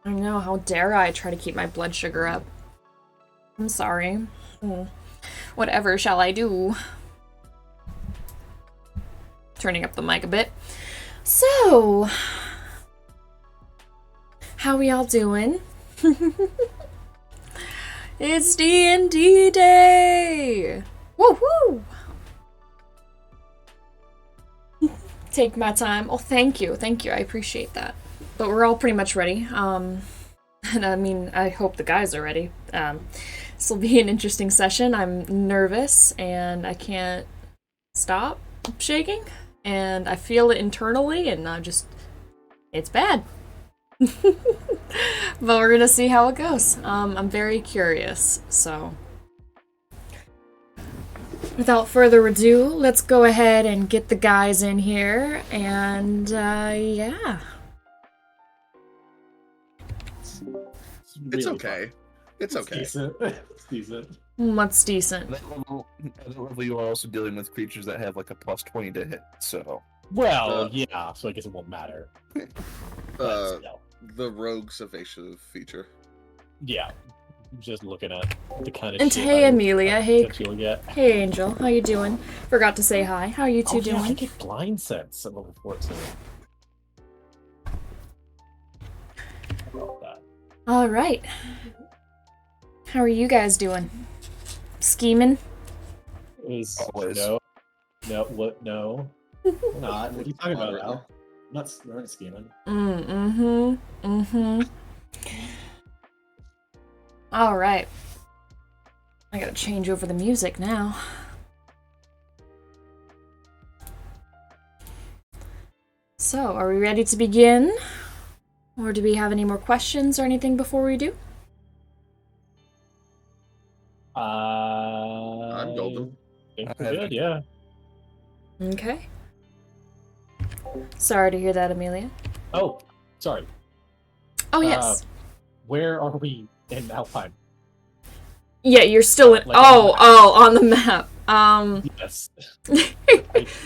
I know, how dare I try to keep my blood sugar up. I'm sorry. Whatever shall I do? Turning up the mic a bit. So, how we all doing? It's D&D day! Woohoo! Take my time. Oh, thank you, I appreciate that. But we're all pretty much ready. And I mean, I hope the guys are ready. This will be an interesting session. I'm nervous and I can't stop shaking. And I feel it internally and it's bad. But we're gonna see how it goes. I'm very curious, so. Without further ado, let's go ahead and get the guys in here, and, yeah. It's okay. It's okay. Decent. It's decent. What's decent? At that level, you are also dealing with creatures that have like a plus 20 to hit, so. Well, yeah, so I guess it won't matter. But still. The rogue's evasive feature. Yeah. Just looking at the kind of And shit hey, I Amelia. Hey, potentially get. hey, Angel. How you doing? Forgot to say hi. How are you two Yeah, I doing? get blind sense at level 14. About that. All right. How are you guys doing? Scheming? Is Always. no, what? No, we're not. What are you talking about now? We're not scheming. All right. I gotta change over the music now. So, are we ready to begin? Or do we have any more questions or anything before we do? I'm golden. I think we're good, yeah. Okay. Sorry to hear that, Amelia. Oh, sorry. Oh, yes. Where are we in Alpine? Yeah, you're still in. Like on the map. Yes.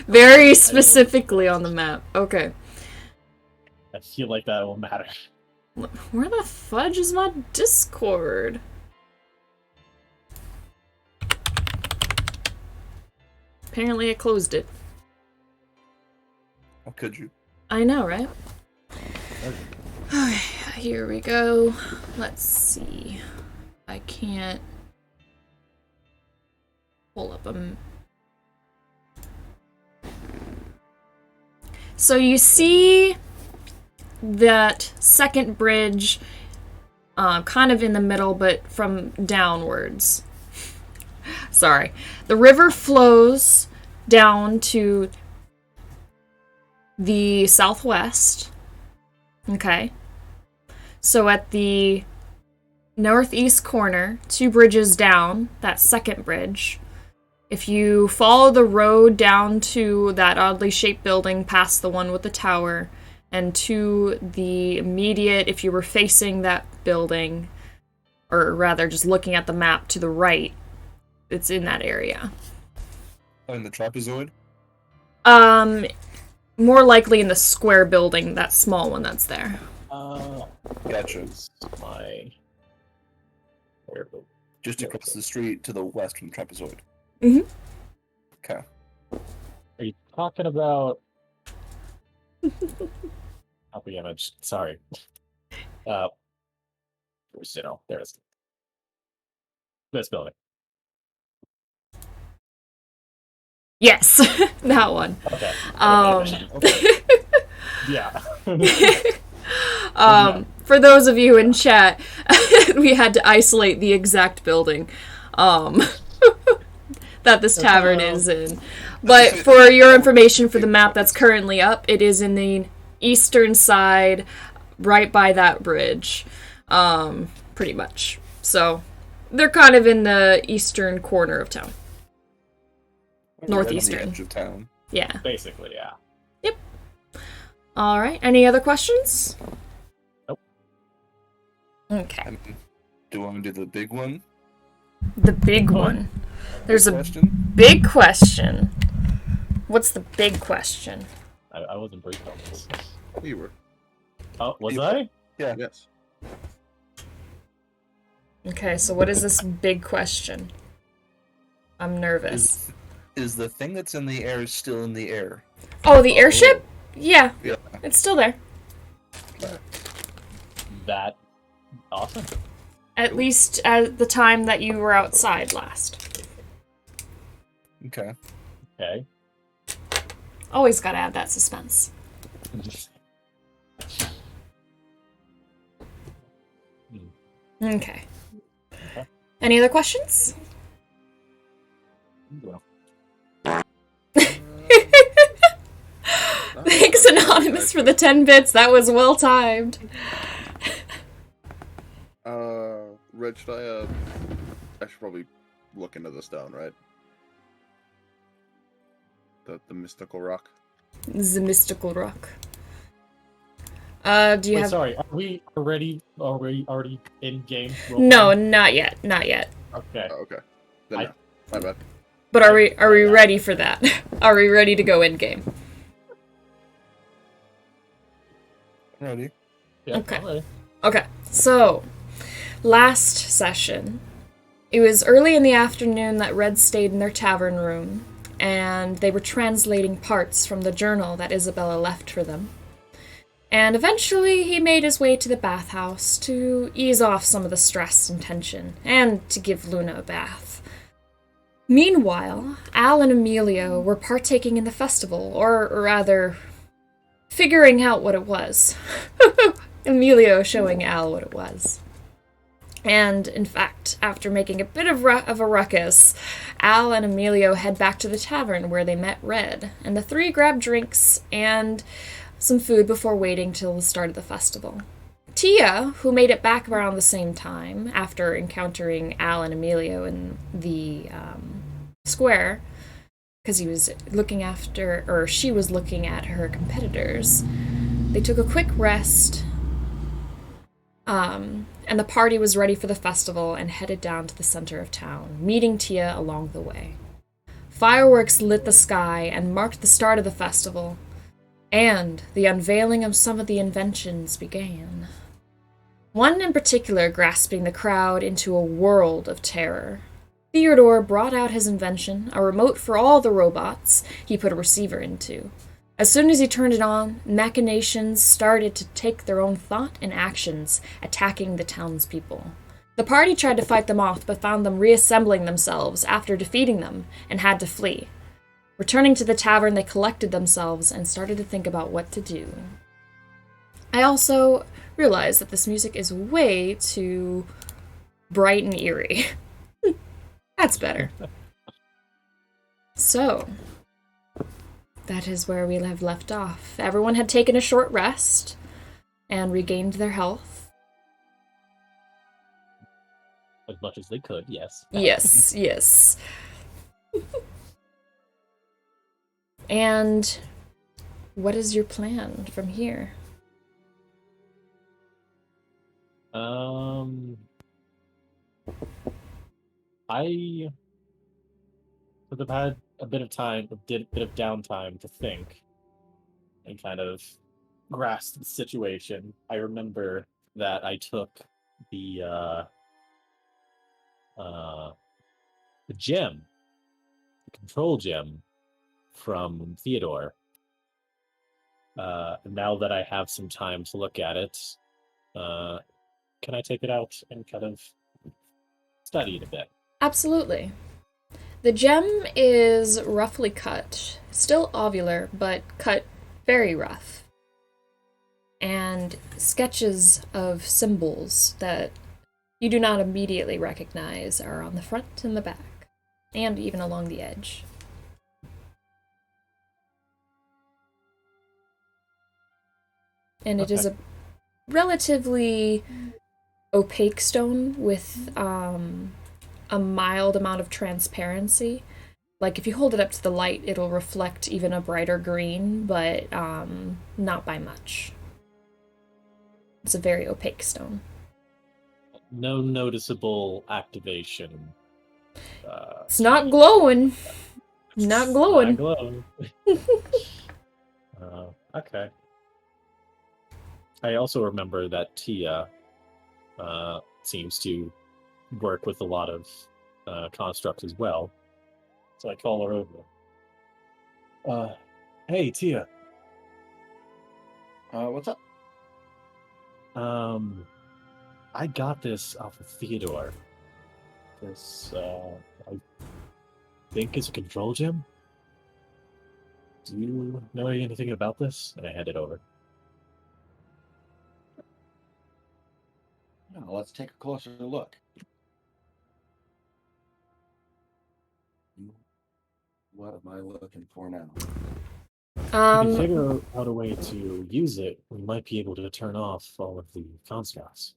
Very specifically on the map. Okay. I feel like that will matter. Where the fudge is my Discord? Apparently I closed it. How could you? I know, right? Okay, here we go. Let's see. I can't pull up a... So you see that second bridge kind of in the middle, but from downwards. Sorry. The river flows down to the southwest. Okay. So at the northeast corner, 2 bridges down, that second bridge, if you follow the road down to that oddly shaped building past the one with the tower, and to the immediate, if you were facing that building, or rather just looking at the map to the right, it's in that area. In the trapezoid? More likely in the square building, that small one that's there. Gotcha. My... Just across the street to the west from the trapezoid. Mm-hmm. Okay. Are you talking about... Copy image. Sorry. Where's Zeno? There it is. This building. Yes, that one. Okay. Okay. Yeah. For those of you in chat, we had to isolate the exact building that this tavern is in. But for your information, for the map that's currently up, it is in the eastern side, right by that bridge, pretty much. So they're kind of in the eastern corner of town. Northeastern. Right on the edge of town. Yeah. Basically, yeah. Yep. All right. Any other questions? Nope. Okay. Do you want to do the big one? The big one. There's a question? big question. What's the big question? I wasn't briefed on this. You were. Oh, was I? Yeah. Yes. Okay, so what is this big question? I'm nervous. Is the thing that's in the air still in the air? Oh, the airship? Yeah, Yeah. it's still there. That awesome. At least at the time that you were outside last. Okay. Okay. Always gotta add that suspense. Okay. Any other questions? Well, Thanks, Anonymous, for the 10 bits. That was well timed. Reg, I should probably look into the stone, right? The mystical rock. The mystical rock. Do you wait, have... sorry. Are we already in game? No, not yet. Not yet. Okay. Oh, okay. Then no. My bad. But are we ready for that? Are we ready to go in game? Ready? Yeah, Okay. alright. Okay, so last session, it was early in the afternoon that Red stayed in their tavern room, and they were translating parts from the journal that Isabella left for them. And eventually he made his way to the bathhouse to ease off some of the stress and tension, and to give Luna a bath. Meanwhile, Al and Emilio were partaking in the festival, or rather, figuring out what it was. Emilio showing Al what it was. And, in fact, after making a bit of a ruckus, Al and Emilio head back to the tavern where they met Red, and the three grab drinks and some food before waiting till the start of the festival. Tia, who made it back around the same time, after encountering Al and Emilio in the square, because she was looking at her competitors, they took a quick rest, and the party was ready for the festival and headed down to the center of town, meeting Tia along the way. Fireworks lit the sky and marked the start of the festival, and the unveiling of some of the inventions began. One in particular grasping the crowd into a world of terror. Theodore brought out his invention, a remote for all the robots he put a receiver into. As soon as he turned it on, machinations started to take their own thought and actions, attacking the townspeople. The party tried to fight them off, but found them reassembling themselves after defeating them, and had to flee. Returning to the tavern, they collected themselves and started to think about what to do. I also realized that this music is way too bright and eerie. That's better. So, that is where we have left off. Everyone had taken a short rest and regained their health. As much as they could, yes. Yes, yes. And what is your plan from here? I sort of had a bit of time, a bit of downtime to think and kind of grasp the situation. I remember that I took the gem, the control gem from Theodore. Now that I have some time to look at it, can I take it out and kind of study it a bit? Absolutely. The gem is roughly cut, still ovular, but cut very rough. And sketches of symbols that you do not immediately recognize are on the front and the back, and even along the edge. And it is a relatively opaque stone with a mild amount of transparency. Like, if you hold it up to the light, it'll reflect even a brighter green, but not by much. It's a very opaque stone. No noticeable activation. It's not glowing. Not glowing. Not glowing. Okay. I also remember that Tia seems to work with a lot of constructs as well. So I call her over. Hey, Tia. What's up? I got this off of Theodore. This, I think is a control gem. Do you know anything about this? And I hand it over. No, let's take a closer look. What am I looking for now? If we can figure out a way to use it, we might be able to turn off all of the constructs.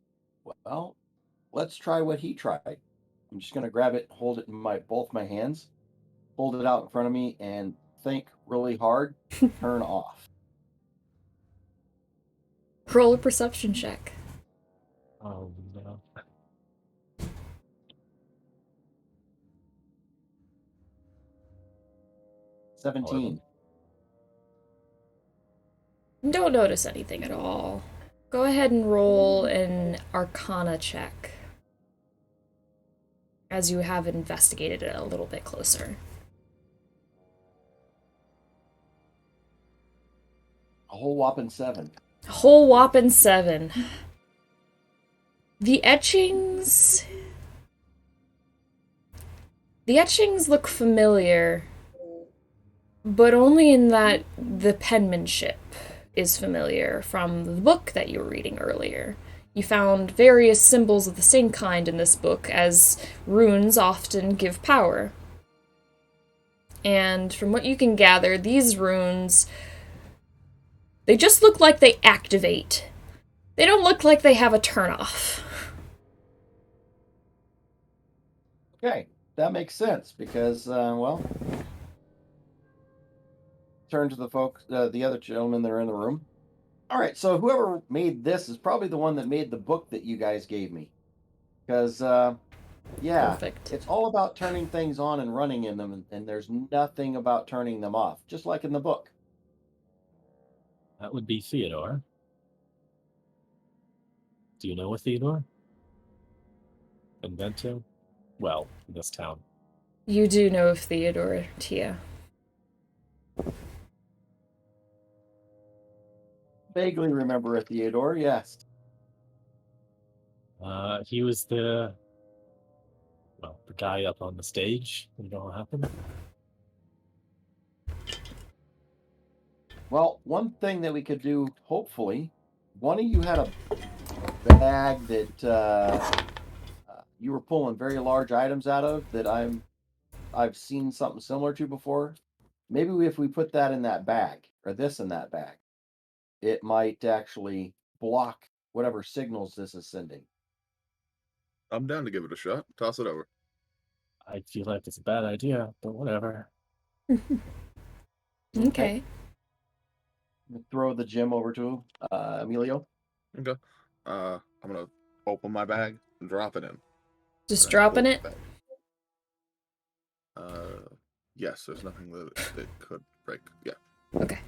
Well, let's try what he tried. I'm just gonna grab it, hold it in both my hands, hold it out in front of me, and think really hard. Turn off. Roll a perception check. Oh no. 17. Don't notice anything at all. Go ahead and roll an Arcana check, as you have investigated it a little bit closer. A whole whopping 7. A whole whopping 7. The etchings... The etchings look familiar, but only in that the penmanship is familiar from the book that you were reading earlier. You found various symbols of the same kind in this book, as runes often give power. And from what you can gather, these runes, they just look like they activate. They don't look like they have a turn-off. Okay, that makes sense because, well, turn to the other gentlemen that are in the room. All right, so whoever made this is probably the one that made the book that you guys gave me. Because, yeah, Perfect. it's all about turning things on and running in them, and there's nothing about turning them off, just like in the book. That would be Theodore. Do you know a Theodore? Inventor? Well, in this town. You do know of Theodore, Tia. Vaguely remember a Theodore, yes. He was the guy up on the stage. You know what happened? Well, one thing that we could do, hopefully, one of you had a bag that you were pulling very large items out of that I've seen something similar to before. Maybe if we put that in that bag, or this in that bag, it might actually block whatever signals this is sending. I'm down to give it a shot. Toss it over. I feel like it's a bad idea, but whatever. Okay. Throw the gem over to Emilio. Okay. I'm gonna open my bag and drop it in. Just Right, dropping pull it? back. Yes, there's nothing that it could break. Yeah. Okay.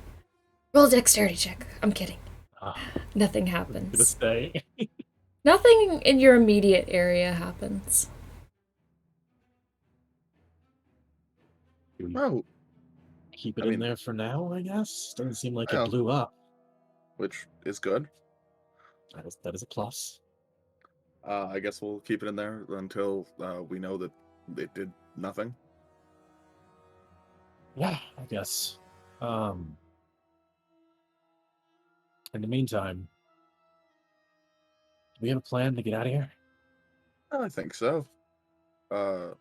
Roll a dexterity check. I'm kidding. Ah, Nothing gonna happens. stay. Nothing in your immediate area happens. Oh, Keep it I in mean- there for now, I guess. Doesn't seem like Well. it blew up. which is good. That is a plus. I guess we'll keep it in there until we know that it did nothing. Yeah, I guess. In the meantime, do we have a plan to get out of here? I think so. I'm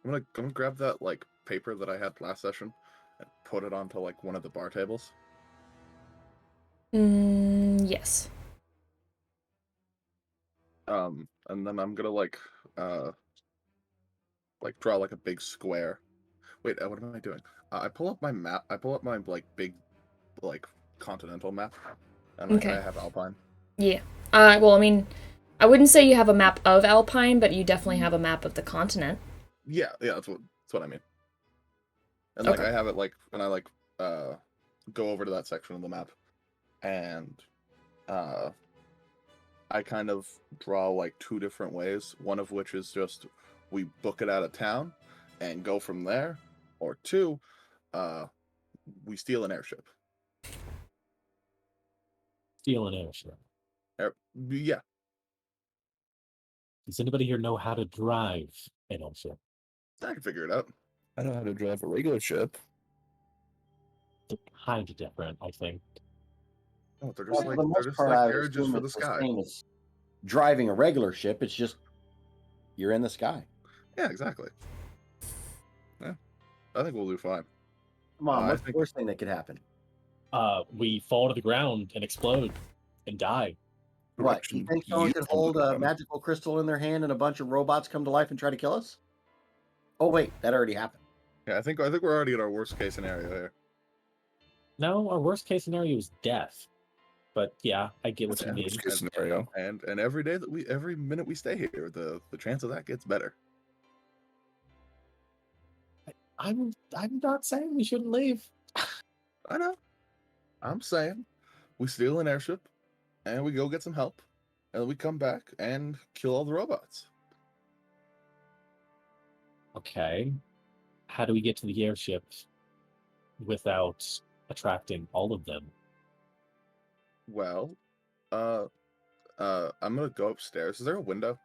gonna grab that like paper that I had last session and put it onto like one of the bar tables. Yes. And then I'm gonna like draw like a big square. Wait, what am I doing? I pull up my map. I pull up my like big like continental map, and Okay. I have Alpine. Yeah. Well, I mean, I wouldn't say you have a map of Alpine, but you definitely have a map of the continent. Yeah, that's what I mean. And like Okay. I have it like when I like go over to that section of the map, and I I kind of draw like two different ways. One of which is just we book it out of town and go from there, or two, we steal an airship. Steal an airship. Yeah, Does anybody here know how to drive an airship? I can figure it out. I know how to drive a regular ship. They're kind of different, I think. Oh, they're Well, just for like the they're most just part, like I would carriages assume for the it's the sky. same as driving a regular ship. It's just you're in the sky. Yeah, exactly. Yeah, I think we'll do fine. Come on, I what's the think- worst thing that could happen? We fall to the ground and explode and die. What? You Direction think someone you could follow hold a them. magical crystal in their hand and a bunch of robots come to life and try to kill us? Oh wait, that already happened. Yeah, I think we're already at our worst case scenario here. No, our worst case scenario is death. But yeah, I get what you mean. Worst case scenario. And every day that every minute we stay here, the chance of that gets better. I'm not saying we shouldn't leave. I know. I'm saying we steal an airship and we go get some help, and then we come back and kill all the robots. Okay. How do we get to the airship without attracting all of them? Well, I'm gonna go upstairs. Is there a window?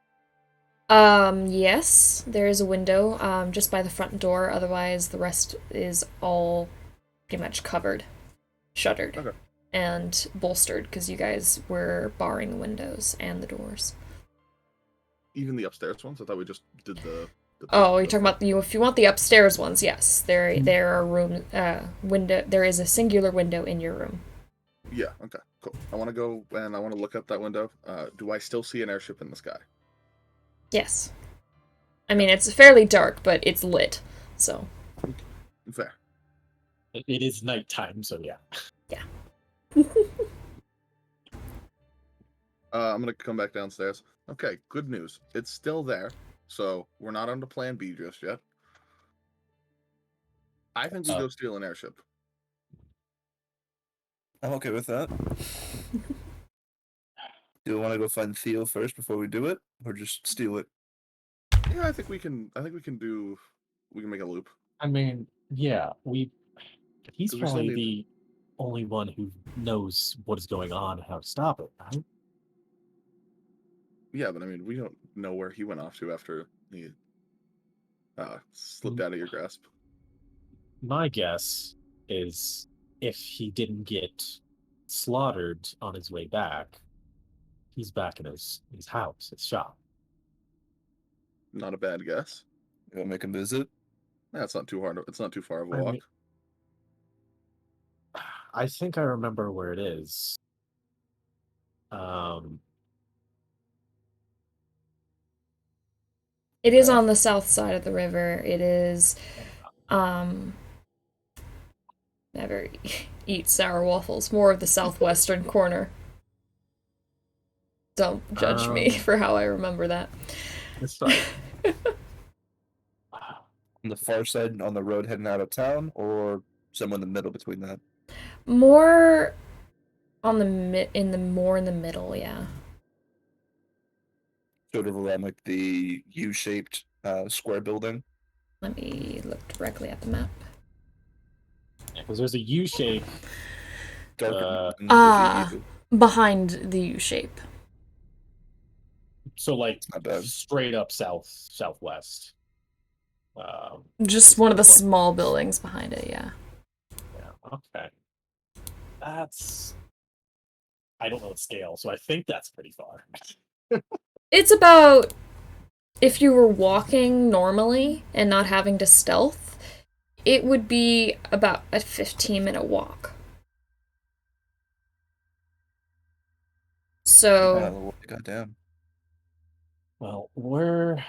Yes, there is a window, just by the front door. Otherwise, the rest is all pretty much covered, shuttered, Okay. and bolstered because you guys were barring the windows and the doors. Even the upstairs ones? I thought we just did the Oh, you're talking about if you want the upstairs ones, yes. There are window. There is a singular window in your room. Yeah. Okay. Cool. I want to go and I want to look out that window. Do I still see an airship in the sky? Yes. I mean, it's fairly dark, but it's lit, so. Fair. It is nighttime, so yeah. Yeah. I'm gonna come back downstairs. Okay. Good news. It's still there, so we're not on to Plan B just yet. I think we go steal an airship. I'm okay with that. Do you want to go find Theo first before we do it, or just steal it? Yeah, I think we can. I think we can do. We can make a loop. I mean, yeah, he's 'Cause we still probably need- the only one who knows what is going on and how to stop it, right? Yeah, but I mean, we don't know where he went off to after he slipped out of your grasp. My guess is if he didn't get slaughtered on his way back, he's back in his house, his shop. Not a bad guess. You want to make a visit? That's not too hard. It's not too far of a I walk. mean- I think I remember where it is. It is on the south side of the river. It is, never eat sour waffles. More of the southwestern corner. Don't judge me for how I remember that. It's fine. On the far side, on the road heading out of town, or somewhere in the middle between that? More on the in the middle, yeah. Sort of around like the U-shaped square building. Let me look directly at the map. Because there's a U shape. Darker building with Ah. a U. Behind the U shape. So like Not bad. straight up southwest. Just one of the small buildings behind it, yeah. Yeah, okay. That's I don't know the scale, so I think that's pretty far. It's about, if you were walking normally and not having to stealth, it would be about a 15-minute walk. So, Goddamn. Well, we're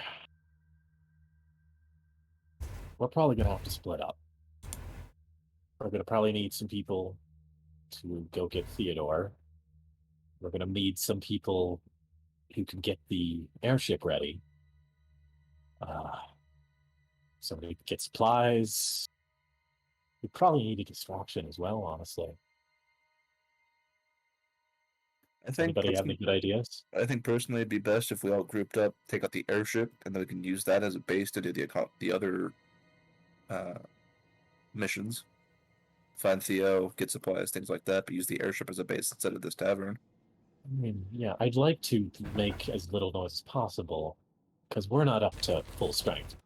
probably gonna have to split up. We're gonna probably need some people to go get Theodore. We're gonna need some people who can get the airship ready. Somebody can get supplies. We probably need a distraction as well, honestly. Anybody have any good ideas? I think personally it'd be best if we all grouped up, take out the airship, and then we can use that as a base to do the other missions. Find Theo, get supplies, things like that, but use the airship as a base instead of this tavern. I mean, yeah, I'd like to make as little noise as possible, because we're not up to full strength.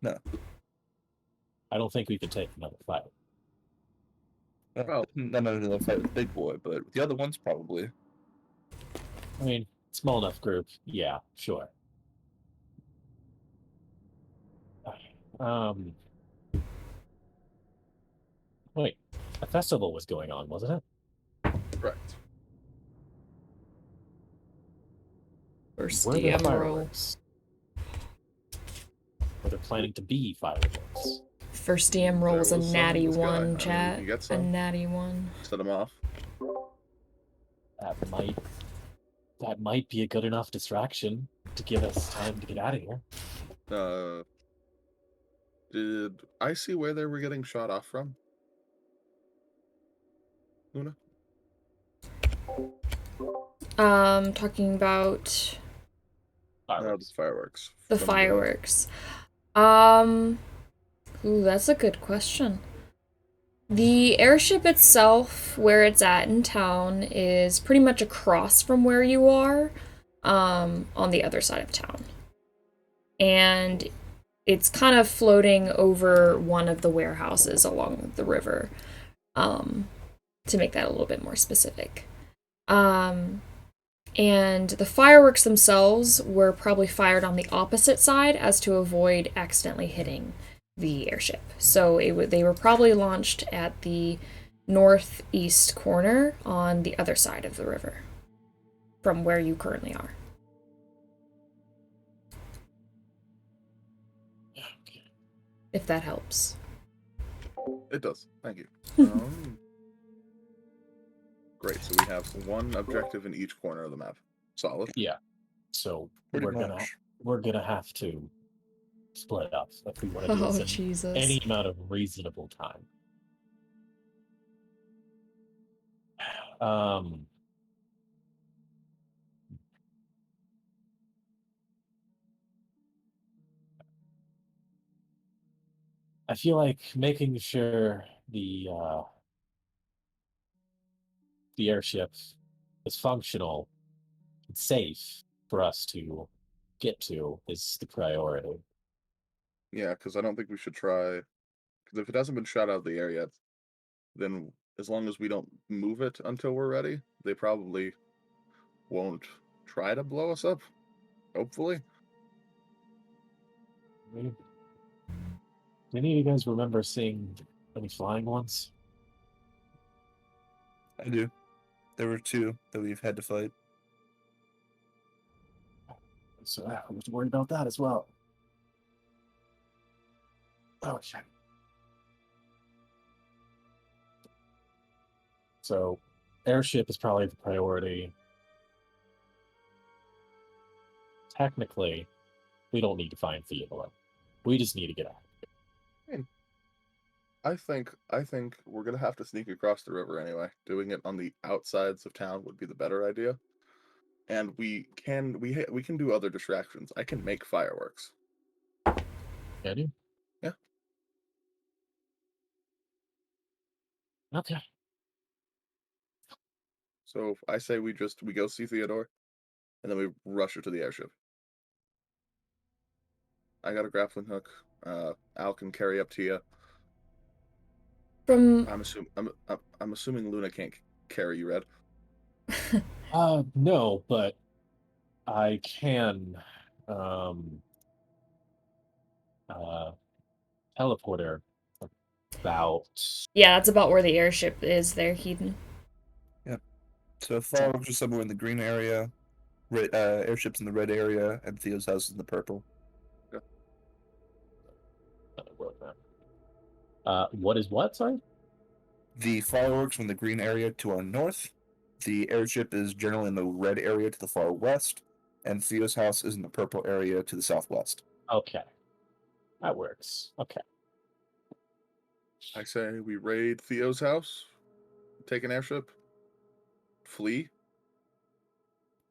No. I don't think we could take another fight. Well- Not another fight with Big Boy, but with the other ones probably. I mean, small enough group, yeah, sure. Wait, a festival was going on, wasn't it? Correct. First Were there DM roll. fireworks? Or they're planning to be fireworks? First DM roll was a There was some natty in the sky. I one, mean, chat. you get A some. natty one. Set them off. That might be a good enough distraction to give us time to get out of here. Did I see where they were getting shot off from? Luna? Talking about No, the fireworks. the from fireworks. Ooh, that's a good question. The airship itself, where it's at in town, is pretty much across from where you are, on the other side of town. And it's kind of floating over one of the warehouses along the river, to make that a little bit more specific. And the fireworks themselves were probably fired on the opposite side as to avoid accidentally hitting the airship. So they were probably launched at the northeast corner on the other side of the river from where you currently are. If that helps. It does. Thank you. Great. So we have one objective in each corner of the map. Solid. Yeah. So Pretty we're much. gonna have to split up if we want to do Oh, this in Jesus. any amount of reasonable time. I feel like making sure the airship is functional and safe for us to get to is the priority. Yeah, because I don't think we should try. Because if it hasn't been shot out of the air yet, then as long as we don't move it until we're ready, they probably won't try to blow us up. Hopefully. Do any of you guys remember seeing any flying ones? I do. There were two that we've had to fight. So I was worried about that as well. Oh shit. So airship is probably the priority. Technically, we don't need to find Theodore. We just need to get out. I think we're gonna have to sneak across the river anyway. Doing it on the outsides of town would be the better idea. And we can do other distractions. I can make fireworks. Can you? Yeah. Okay. So I say we go see Theodore, and then we rush her to the airship. I got a grappling hook. Al can carry up Tia. From I'm assuming Luna can't carry you, Red. No, but I can teleporter about yeah, that's about where the airship is there, Heathen. So fireworks are somewhere in the green area, airships in the red area, and Theo's house is in the purple. what is what, sorry? The fireworks from the green area to our north. The airship is generally in the red area to the far west, and Theo's house is in the purple area to the southwest. Okay. That works. Okay. I say we raid Theo's house, take an airship, flee,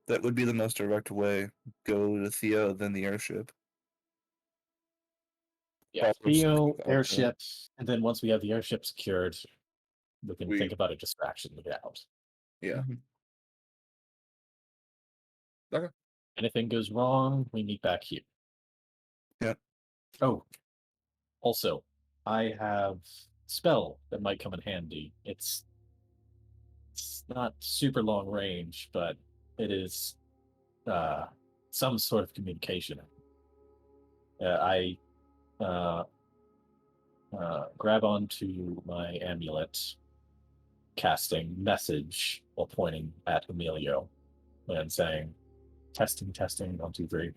That would be the most direct way. Go to Theo, then the airship. Yeah, Follow Theo, onto it. airship, and then once we have the airship secured, we can We- think about a distraction to get out. Yeah. Mhm. Okay. Anything goes wrong, we meet back here. Yeah. Oh, also, I have spell that might come in handy. It's not super long range, but it is some sort of communication. I grab onto my amulet, casting message while pointing at Emilio and saying, testing, testing, 1, 2, 3.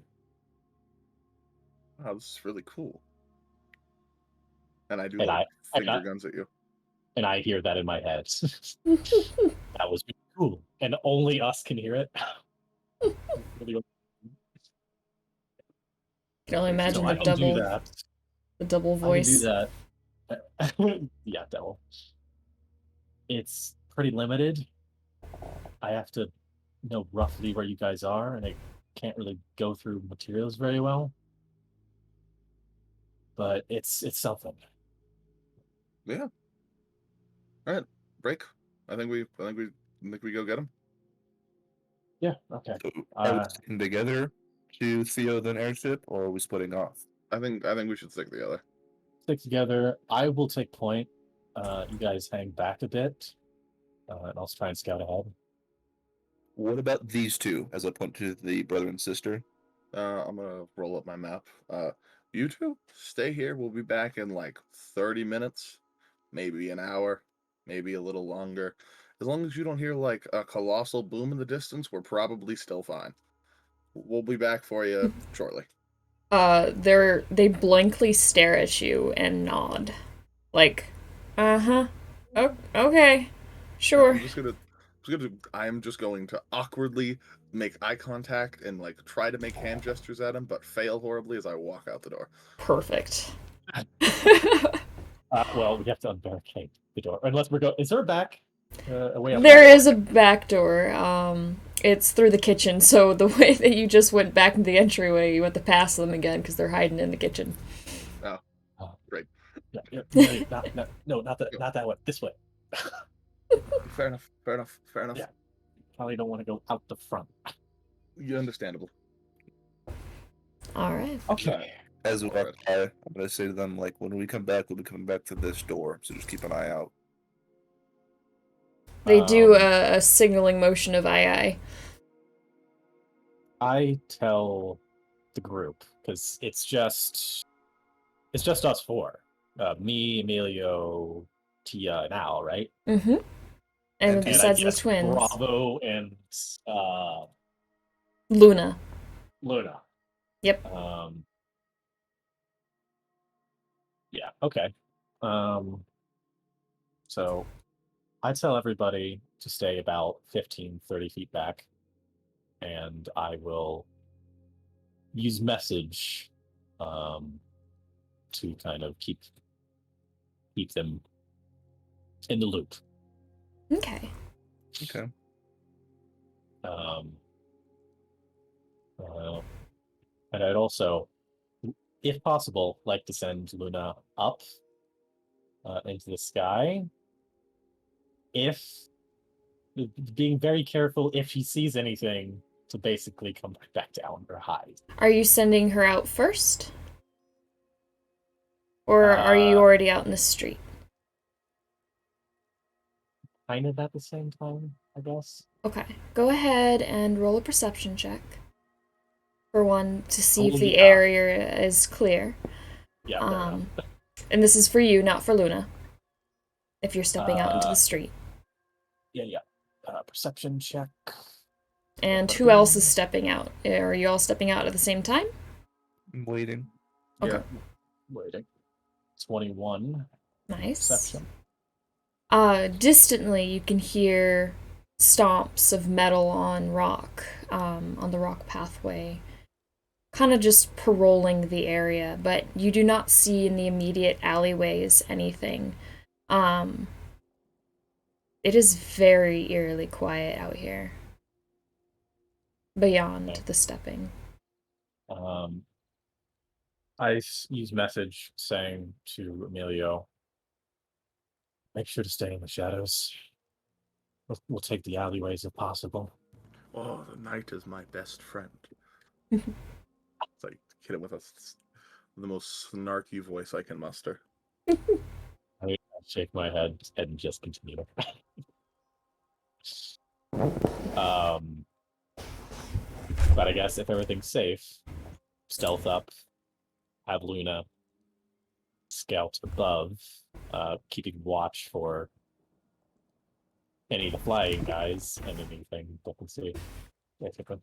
Wow, this is really cool. And I do And like and finger I- guns at you. And I hear that in my head. That was really cool. And only us can hear it. Can only imagine So I the can do double that. the double I can voice. do that. Yeah, devil. It's pretty limited. I have to know roughly where you guys are, and I can't really go through materials very well. But it's something. Yeah. All right. Break. I think we go get him. Yeah, okay. So are we sticking together to Theo, then airship, or are we splitting off? I think we should stick together. Stick together. I will take point. You guys hang back a bit, and I'll try and scout ahead. What about these two, as I point to the brother and sister? I'm gonna roll up my map. You two stay here. We'll be back in like 30 minutes, maybe an hour, maybe a little longer. As long as you don't hear like a colossal boom in the distance, we're probably still fine. We'll be back for you shortly. They blankly stare at you and nod. Like, uh-huh. Oh, okay. Sure. I'm just going to awkwardly make eye contact and like try to make hand gestures at him, but fail horribly as I walk out the door. Perfect. Well, we have to unbarricade the door. Unless we're going... Is there a back? A way out There back? is a back door. It's through the kitchen, so the way that you just went back into the entryway, you have to pass them again because they're hiding in the kitchen. Oh, great. Yeah, no, not that way. This way. Fair enough. Yeah. Probably don't want to go out the front. You're understandable. All right. Okay. As we walk by, I'm going to say to them, like, when we come back, we'll be coming back to this door, so just keep an eye out. They do a signaling motion of aye. I tell the group, because it's just us four. Me, Emilio, Tia, and Al, right? Mm-hmm. And And besides I the guess twins, Bravo and Luna. Luna. Yep. Yeah, okay. So I tell everybody to stay about 15, 30 feet back, and I will use message to kind of keep them in the loop. Okay. Okay. And I'd also, if possible, like to send Luna up into the sky. If being very careful if she sees anything to basically come back down or hide. Are you sending her out first? Or are you already out in the street? Kind of at the same time, I guess. Okay. Go ahead and roll a perception check. For one, to see if Oh, the yeah. area is clear. Yeah, fair enough. And this is for you, not for Luna. If you're stepping out into the street. Yeah. Perception check. And who else is stepping out? Are you all stepping out at the same time? I'm waiting. Okay. Yeah. Waiting. 21. Nice. Perception. Distantly, you can hear stomps of metal on rock, on the rock pathway, kind of just paroling the area, but you do not see in the immediate alleyways anything. It is very eerily quiet out here. beyond Okay. the stepping. I use message saying to Emilio, make sure to stay in the shadows. We'll take the alleyways if possible. Oh, the night is my best friend. It's like hit him with the most snarky voice I can muster. I shake my head and just continue. But I guess if everything's safe, stealth up, have Luna scout above, keeping watch for any of the flying guys and anything that can see. Basically.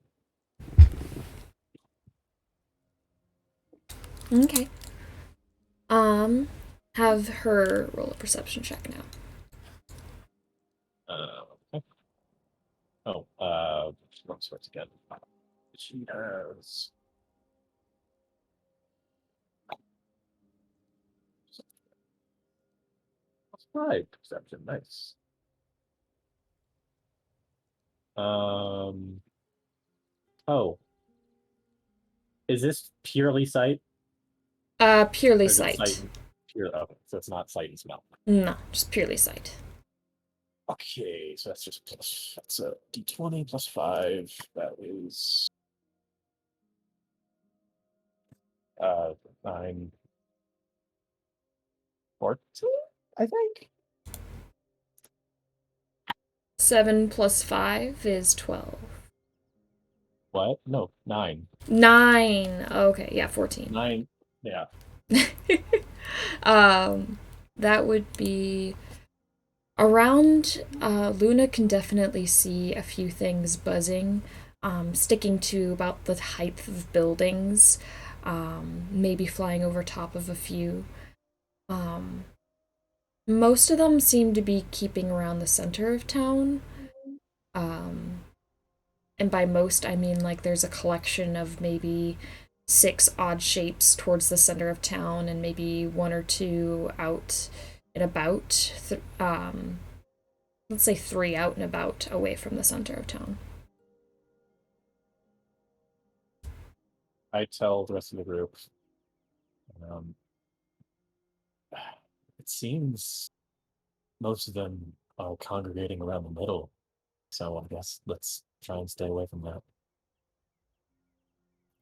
Okay. Have her roll a perception check now. Okay. Oh, wrong sorts again. She has. Right, perception, nice. Oh, is this purely sight? Purely Or is it sight. sight? Pure. Okay, so it's not sight and smell. No, just purely sight. Okay, so that's just plus. That's a d20 plus 5. That is 9, 14, I think. 7 plus 5 is 12. What? No, 9. 9. Okay, yeah, 14. 9. Yeah. That would be around. Luna can definitely see a few things buzzing, sticking to about the height of buildings, maybe flying over top of a few. Most of them seem to be keeping around the center of town. And by most, I mean like there's a collection of maybe 6 odd shapes towards the center of town, and maybe 1 or 2 out and about. Let's say 3 out and about away from the center of town. I tell the rest of the group. It seems most of them are congregating around the middle, so I guess let's try and stay away from that.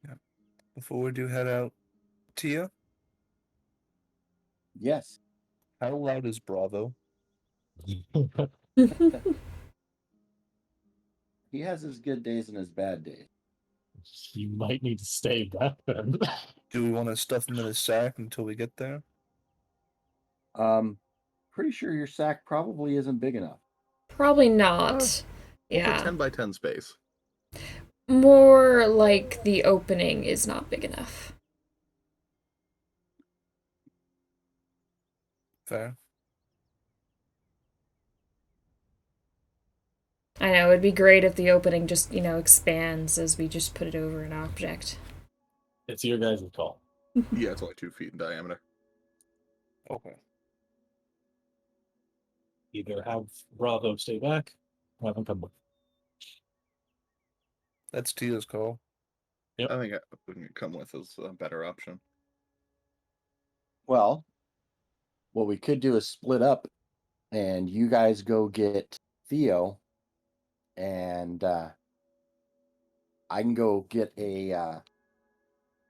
Yeah. Before we do head out, Tia, Yes. how loud is Bravo? He has his good days and his bad days. You might need to stay back then. Do we want to stuff him in his sack until we get there? Pretty sure your sack probably isn't big enough. Probably not. What's a Yeah. 10 by 10 space? More like the opening is not big enough. Fair. I know, it'd be great if the opening just, expands as we just put it over an object. It's your guys' call. Yeah, it's only 2 feet in diameter. Okay. Either have Bravo stay back, or have him come with. That's Tia's call. I think we can come with is a better option. Well, what we could do is split up and you guys go get Theo and I can go get a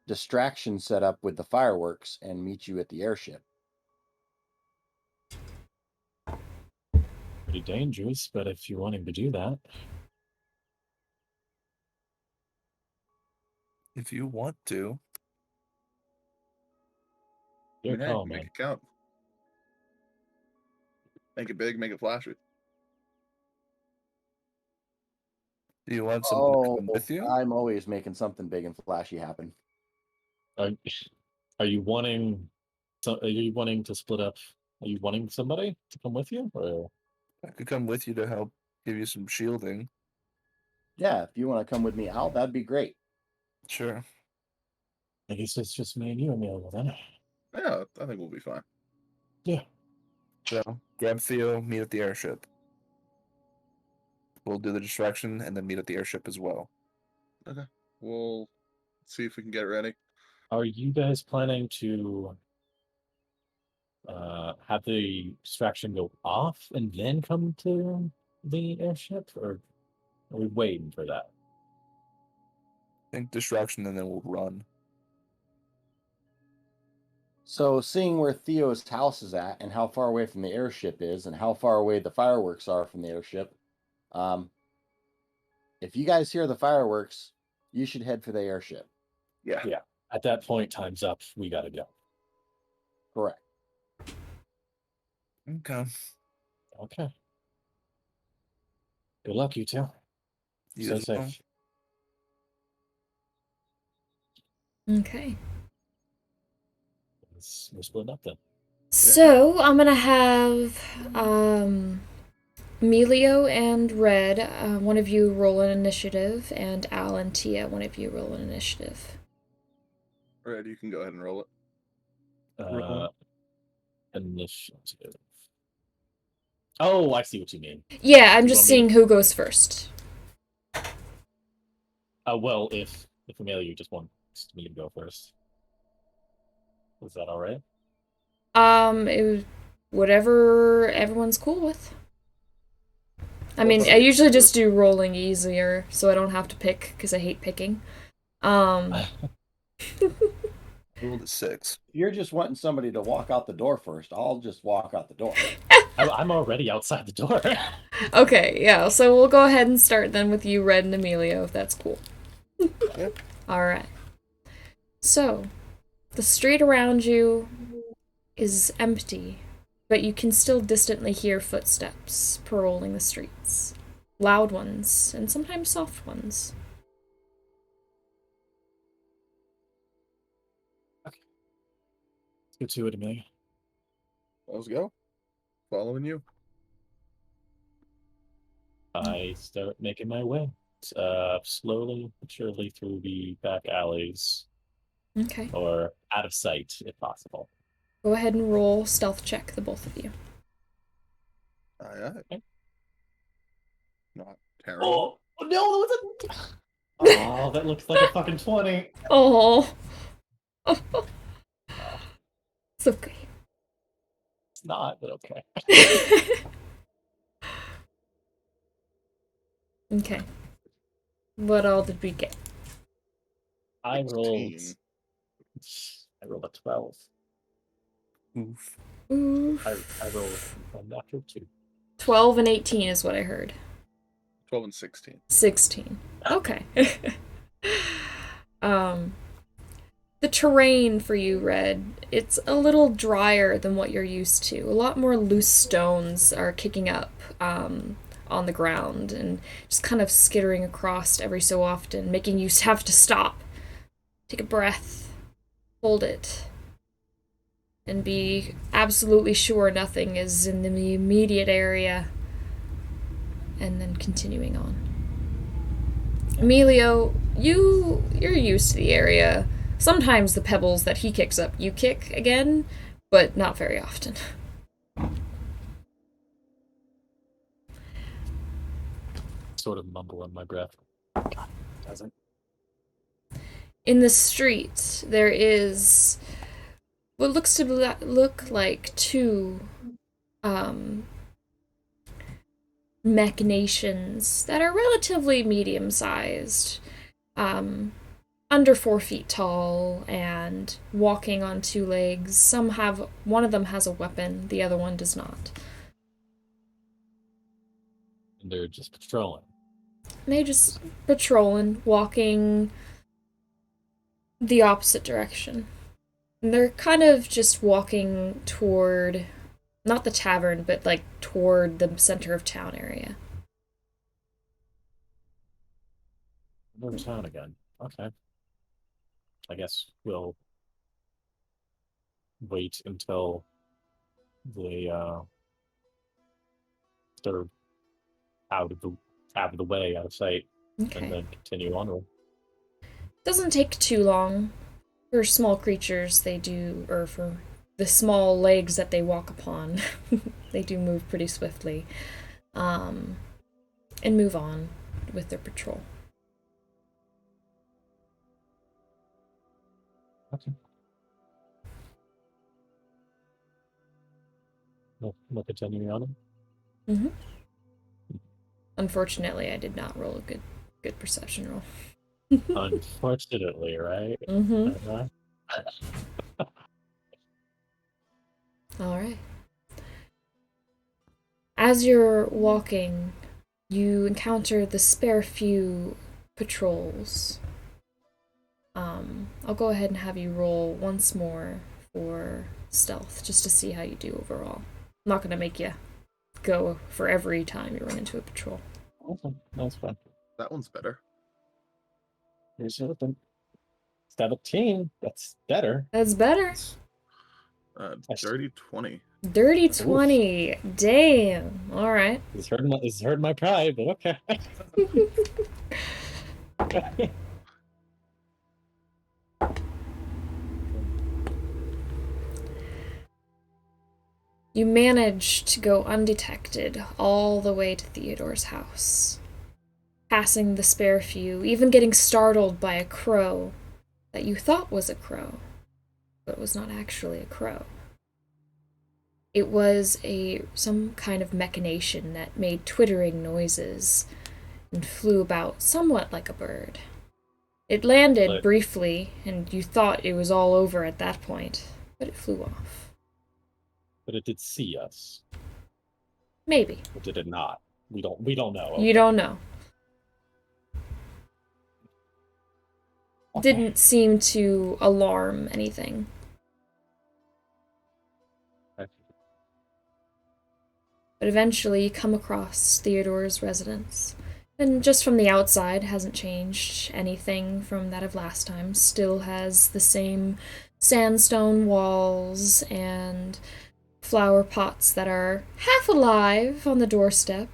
distraction set up with the fireworks and meet you at the airship. Pretty dangerous, but if you're wanting to do that. If you want to. Your Hey, call, make man. it count. Make it big, make it flashy. Do you want someone to come with you? I'm always making something big and flashy happen. Are you wanting? So, are you wanting to split up? Are you wanting somebody to come with you, or I could come with you to help give you some shielding. Yeah, if you want to come with me out, that'd be great. Sure. I guess it's just me and you, Amelia, then. Yeah, I think we'll be fine. Yeah. So grab Theo, meet at the airship. We'll do the distraction and then meet at the airship as well. Okay. We'll see if we can get ready. Are you guys planning to have the distraction go off and then come to the airship, or are we waiting for that? I think distraction, and then we'll run. So, seeing where Theo's house is at and how far away from the airship is and how far away the fireworks are from the airship, if you guys hear the fireworks, you should head for the airship. Yeah. Yeah. At that point, time's up. We gotta go. Correct. Okay. Okay. Good luck, you two. You Stay as well. safe. Okay. We're splitting up then. So I'm gonna have Emilio and Red, one of you roll an initiative, and Al and Tia, one of you roll an initiative. Red, you can go ahead and roll it. Initiative. Oh, I see what you mean. Yeah, I'm You just want me seeing who goes first. Well, if Amelia just wants me to go first, is that all right? Whatever everyone's cool with. I mean, Well, I usually just do rolling easier, so I don't have to pick, because I hate picking. Rolled a 6. You're just wanting somebody to walk out the door first. I'll just walk out the door. I'm already outside the door. Okay, yeah, so we'll go ahead and start then with you, Red and Emilio, if that's cool. Yep. Alright. So, the street around you is empty, but you can still distantly hear footsteps paroling the streets. Loud ones, and sometimes soft ones. Let's go to it, Amelia. Let's go. Following you. I start making my way, slowly but surely through the back alleys, Okay. or out of sight, if possible. Go ahead and roll stealth check, the both of you. Aye, aye. Okay. Not terrible. Oh no, that was a. Oh, that looks like a fucking 20. Oh. It's okay. It's not, but okay. Okay. What all did we get? I rolled 16. a 12. Oof. Oof. I rolled a natural 2. 12 and 18 is what I heard. 12 and 16. 16. Okay. The terrain for you, Red, it's a little drier than what you're used to. A lot more loose stones are kicking up on the ground and just kind of skittering across every so often, making you have to stop, take a breath, hold it, and be absolutely sure nothing is in the immediate area, and then continuing on. Emilio, you're used to the area. Sometimes the pebbles that he kicks up, you kick again, but not very often. Sort of mumble in my breath. God, it doesn't. In the street, there is what looks to look like two machinations that are relatively medium-sized, under 4 feet tall and walking on 2 legs. One of them has a weapon, the other one does not. And they're just patrolling. They just patrolling, walking the opposite direction. And they're kind of just walking toward, not the tavern, but like toward the center of town area. We're in town again. Okay. I guess we'll wait until they they're out of the way, out of sight, Okay. and then continue onward. Doesn't take too long. For small creatures, or for the small legs that they walk upon, they do move pretty swiftly. And move on with their patrol. Okay. We'll continue on. Mm-hmm. Unfortunately, I did not roll a good perception roll. Unfortunately, right? Mm-hmm. Uh-huh. All right. As you're walking, you encounter the spare few patrols. I'll go ahead and have you roll once more for stealth, just to see how you do overall. I'm not gonna make you go for every time you run into a patrol. Awesome. That's fun. That one's better. Here's something. 17. That's better. That's better. Dirty 20. Dirty Oof. 20. Damn. All right. It's hurt my pride, but okay. You manage to go undetected all the way to Theodore's house, passing the spare few, even getting startled by a crow that you thought was a crow, but was not actually a crow. It was some kind of machination that made twittering noises and flew about somewhat like a bird. It landed briefly, and you thought it was all over at that point, but it flew off. But it did see us. Maybe. Or did it not? We don't know. You don't know. Okay. Didn't seem to alarm anything. Okay. But eventually you come across Theodore's residence. And just from the outside, hasn't changed anything from that of last time. Still has the same sandstone walls and flower pots that are half alive on the doorstep,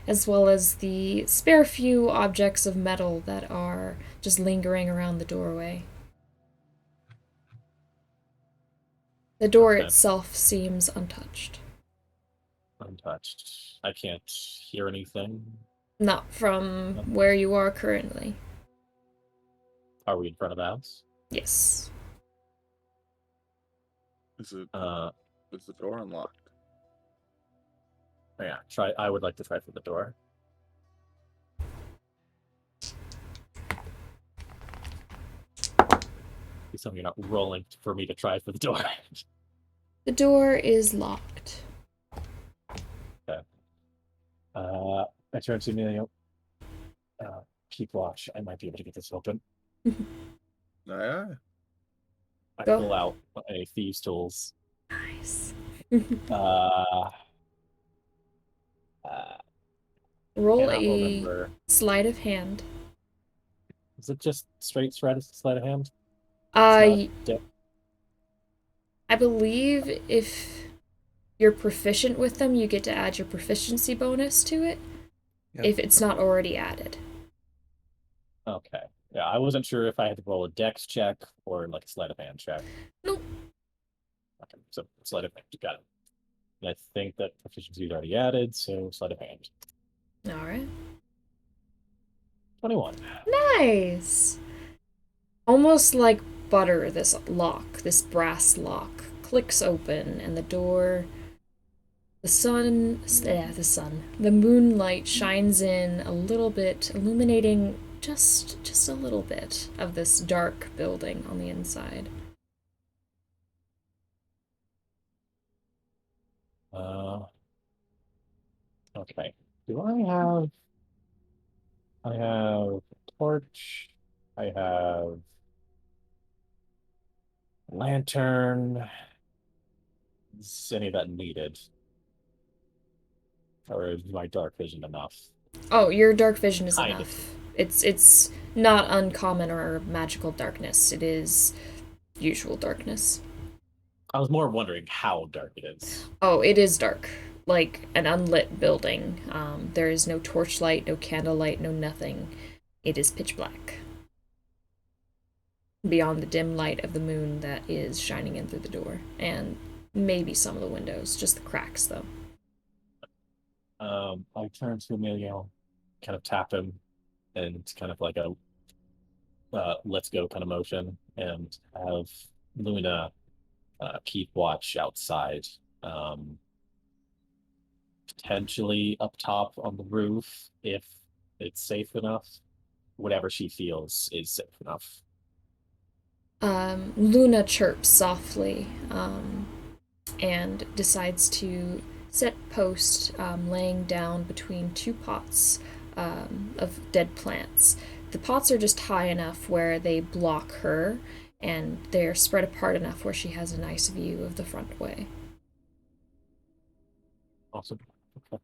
as well as the spare few objects of metal that are just lingering around the doorway. The door Okay. itself seems untouched. Untouched. I can't hear anything. Not from where you are currently. Are we in front of the house? Yes. Is the door unlocked? Yeah. I would like to try for the door. Please tell me you're not rolling for me to try for the door. The door is locked. Okay. I turn to Emilio. Keep watch. I might be able to get this open. Aye. I Go. pull out a thieves' tools. Nice. Roll Cannot a remember. sleight of hand. Is it just straight sleight of hand? I believe if you're proficient with them, you get to add your proficiency bonus to it. Yep. If it's not already added. Okay. Yeah, I wasn't sure if I had to roll a dex check or like a sleight of hand check. Nope. Okay, so sleight of hand, got it. And I think that proficiency is already added, so sleight of hand. Alright. 21. Nice! Almost like butter, this brass lock, clicks open, and the moonlight shines in a little bit, illuminating just a little bit of this dark building on the inside. Okay. Do I have torch. I have lantern. Is any of that needed? Or is my dark vision enough? Oh, your dark vision is Kind enough. It's not uncommon or magical darkness. It is usual darkness. I was more wondering how dark it is. Oh, it is dark. Like an unlit building. There is no torchlight, no candlelight, no nothing. It is pitch black. Beyond the dim light of the moon that is shining in through the door. And maybe some of the windows, just the cracks though. I turn to Emilio, kind of tap him, and kind of like let's go kind of motion and have Luna keep watch outside. Potentially up top on the roof if it's safe enough. Whatever she feels is safe enough. Luna chirps softly and decides to set post, laying down between two pots of dead plants. The pots are just high enough where they block her, and they're spread apart enough where she has a nice view of the front way. Awesome. Okay.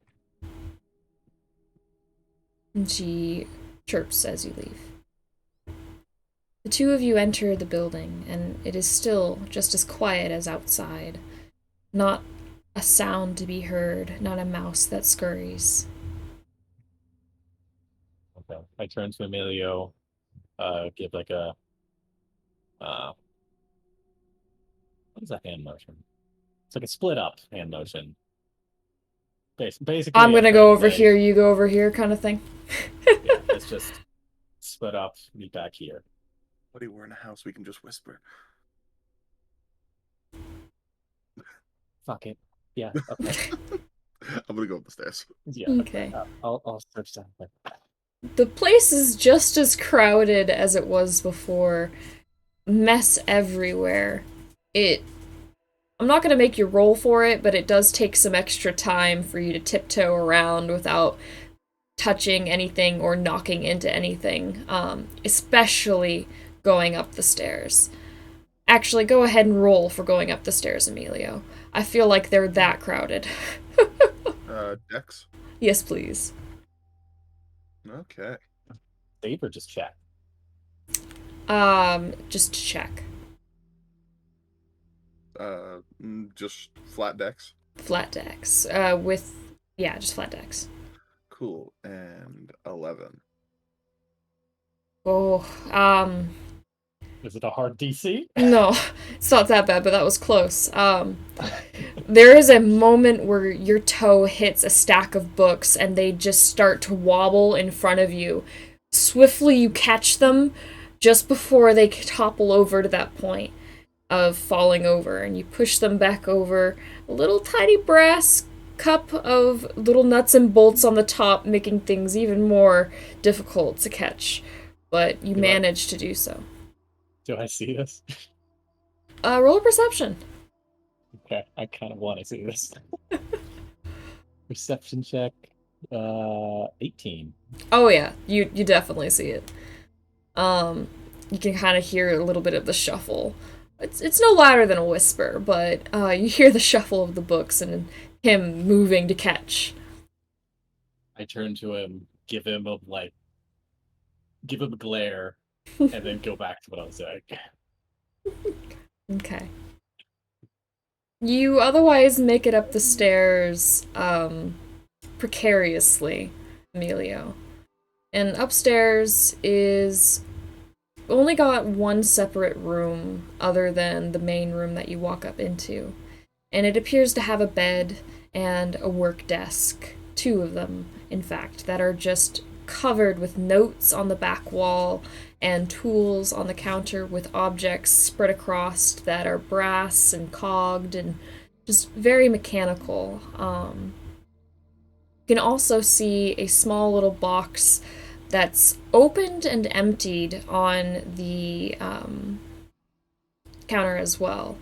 And she chirps as you leave. The two of you enter the building, and it is still just as quiet as outside. Not a sound to be heard, not a mouse that scurries. Okay. I turn to Emilio, give like a what is a hand motion? It's like a split up hand motion. Basically, I'm gonna trying go to over say, here, you go over here, kind of thing. yeah, let's just split up, meet back here. Buddy, we're in a house. We can just whisper. Fuck it. Yeah. Okay. I'm gonna go up the stairs. Yeah. Okay. I'll search that. The place is just as crowded as it was before. Mess everywhere. I'm not gonna make you roll for it, but it does take some extra time for you to tiptoe around without touching anything or knocking into anything, especially going up the stairs. Actually, go ahead and roll for going up the stairs, Emilio. I feel like they're that crowded. Dex? Yes, please. Okay. Save or just check? Just to check. Just flat Dex? Flat decks. Just flat decks. Cool. And 11. Oh, Is it a hard DC? no, it's not that bad, but that was close. There is a moment where your toe hits a stack of books and they just start to wobble in front of you. Swiftly, you catch them just before they topple over to that point of falling over, and you push them back over. A little tiny brass cup of little nuts and bolts on the top, making things even more difficult to catch. But you manage to do so. Do I see this? Roll a perception. Okay, I kind of want to see this. Perception check. 18. Oh yeah, you definitely see it. You can kind of hear a little bit of the shuffle. It's no louder than a whisper, but you hear the shuffle of the books and him moving to catch. I turn to him, give him a glare, and then go back to what I was saying. Okay. You otherwise make it up the stairs, precariously, Emilio. And upstairs is only got one separate room other than the main room that you walk up into. And it appears to have a bed and a work desk, two of them, in fact, that are just covered with notes on the back wall and tools on the counter with objects spread across that are brass and cogged and just very mechanical. You can also see a small little box that's opened and emptied on the counter as well.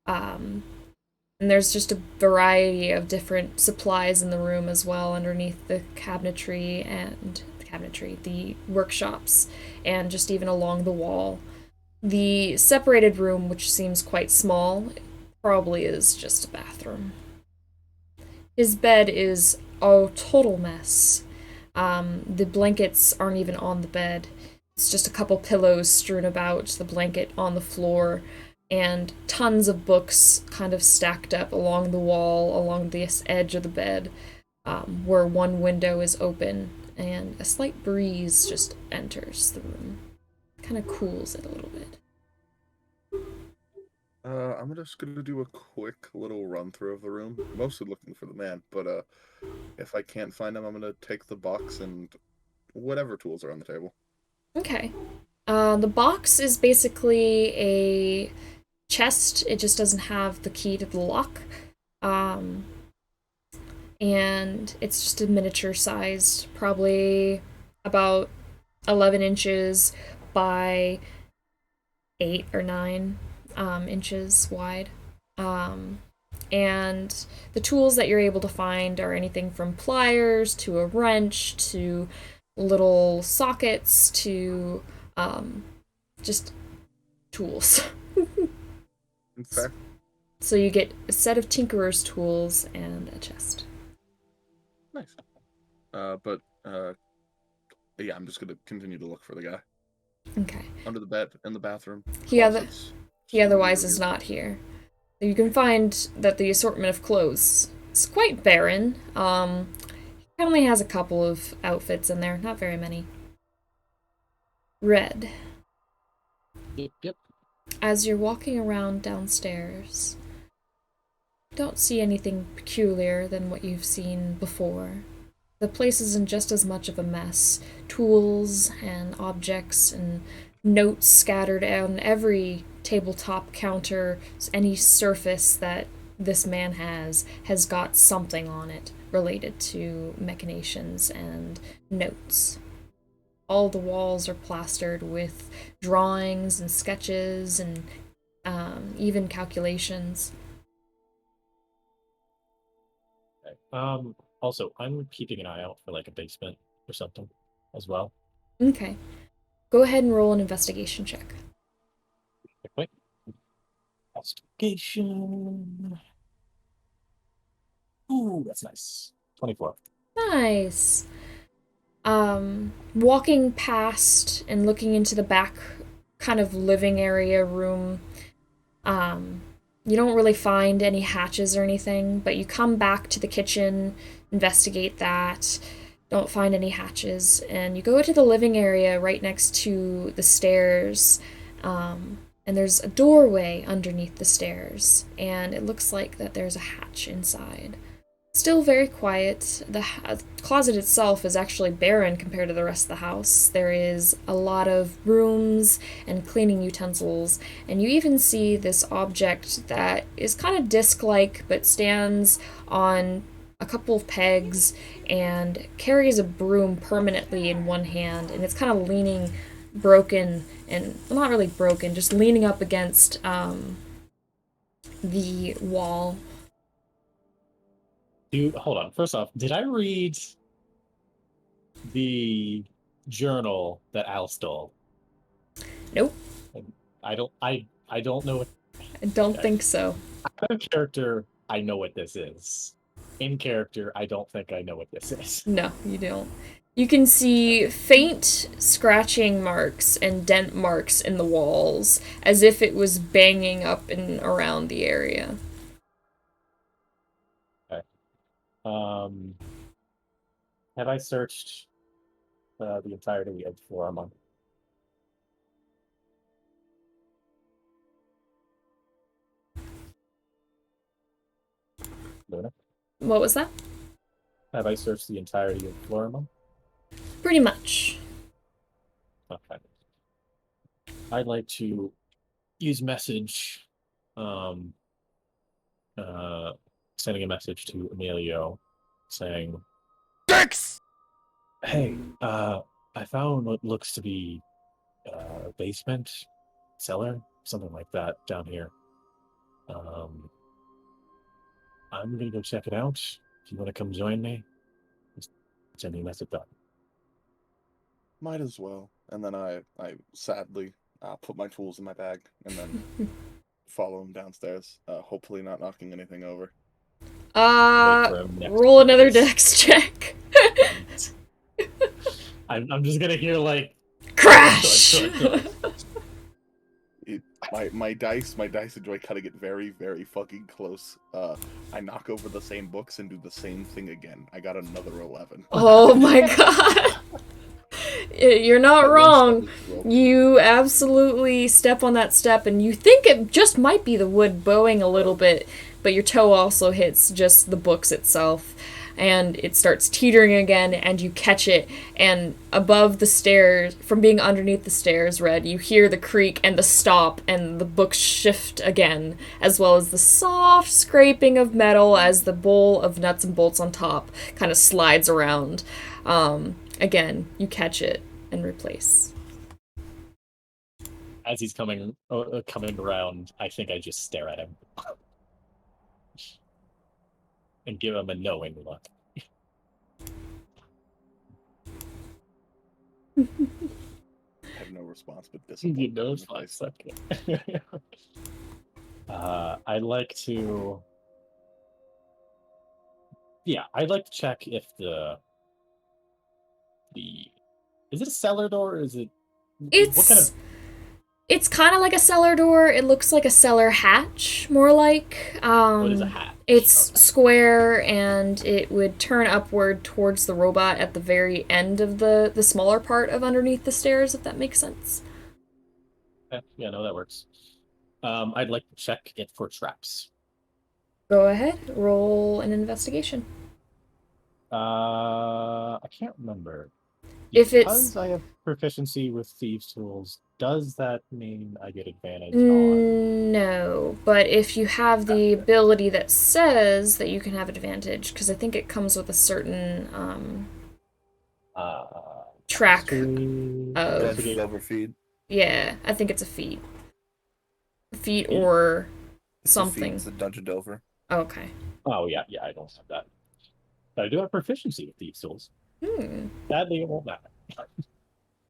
And there's just a variety of different supplies in the room as well underneath the the workshops, and just even along the wall. The separated room, which seems quite small, probably is just a bathroom. His bed is a total mess. The blankets aren't even on the bed. It's just a couple pillows strewn about, the blanket on the floor, and tons of books kind of stacked up along the wall, along this edge of the bed, where one window is open, and a slight breeze just enters the room. Kind of cools it a little bit. I'm just gonna do a quick little run through of the room, mostly looking for the man, but if I can't find him, I'm gonna take the box and whatever tools are on the table. Okay. The box is basically a chest. It just doesn't have the key to the lock. And it's just a miniature sized, probably about 11 inches by 8 or 9 inches wide. And the tools that you're able to find are anything from pliers to a wrench to little sockets to just tools. Okay. So you get a set of tinkerer's tools and a chest. Nice. Yeah, I'm just gonna continue to look for the guy Okay. under the bed, in the bathroom. He closets, He otherwise studio. is not here. You can find that the assortment of clothes is quite barren. He only has a couple of outfits in there, not very many. Red. Yep. As you're walking around downstairs, don't see anything peculiar than what you've seen before. The place is in just as much of a mess. Tools and objects and notes scattered on every tabletop counter, any surface that this man has got something on it related to machinations and notes. All the walls are plastered with drawings and sketches and even calculations. Okay. Also, I'm keeping an eye out for like a basement or something as well. Okay. Go ahead and roll an investigation check. Wait. Investigation. Ooh, that's nice. 24. Nice. Walking past and looking into the back kind of living area room, you don't really find any hatches or anything, but you come back to the kitchen, investigate that, don't find any hatches, and you go to the living area right next to the stairs, and there's a doorway underneath the stairs, and it looks like that there's a hatch inside. Still very quiet. The closet itself is actually barren compared to the rest of the house. There is a lot of brooms and cleaning utensils, and you even see this object that is kind of disc-like but stands on a couple of pegs and carries a broom permanently in one hand, and it's kind of leaning broken, and well, not really broken, just leaning up against the wall. Dude, hold on. First off, did I read the journal that Al stole? Nope. I don't know what I don't Okay. think so. out of character. I know what this is. In character, I don't think I know what this is. No, you don't. You can see faint scratching marks and dent marks in the walls, as if it was banging up and around the area. Have I searched the entirety of the floor I'm on? Luna? What was that? Have I searched the entirety of the floor I'm on? Pretty much. Okay. I'd like to use message, sending a message to Emilio saying, Dicks! hey, I found what looks to be a basement, cellar, something like that down here. I'm gonna go check it out. If you want to come join me, just send me a message up. Might as well. And then I sadly put my tools in my bag and then follow him downstairs. Hopefully not knocking anything over. Wait for him next Roll to another this. dex check. I'm just gonna hear like Crash! My dice enjoy cutting it very, very fucking close. I knock over the same books and do the same thing again. I got another 11. Oh my god! You're not That one wrong. step is broken. You absolutely step on that step, and you think it just might be the wood bowing a little bit, but your toe also hits just the books itself. and it starts teetering again, and you catch it, and above the stairs, from being underneath the stairs, Red, you hear the creak and the stop, and the books shift again, as well as the soft scraping of metal as the bowl of nuts and bolts on top kind of slides around. Again, you catch it and replace. As he's coming around, I think I just stare at him and give him a knowing look. I have no response but disappointment. You know, it's fine. Okay. I'd like to. Yeah, I'd like to check if the. Is it a cellar door or is it? What kind of? It's kind of like a cellar door. It looks like a cellar hatch, more like. What is a hatch? It's square, and it would turn upward towards the robot at the very end of the smaller part of underneath the stairs, if that makes sense. Okay. Yeah, no, that works. I'd like to check it for traps. Go ahead, roll an investigation. I can't remember. Because I have proficiency with thieves' tools, does that mean I get advantage No, but if you have the ability that says that you can have advantage, because I think it comes with a certain track of... Overfeed. Yeah, I think it's a feat. A feat or something. It's a dungeon delver. Okay. Oh, yeah, I don't have that. But I do have proficiency with thieves' tools. Sadly, it won't matter.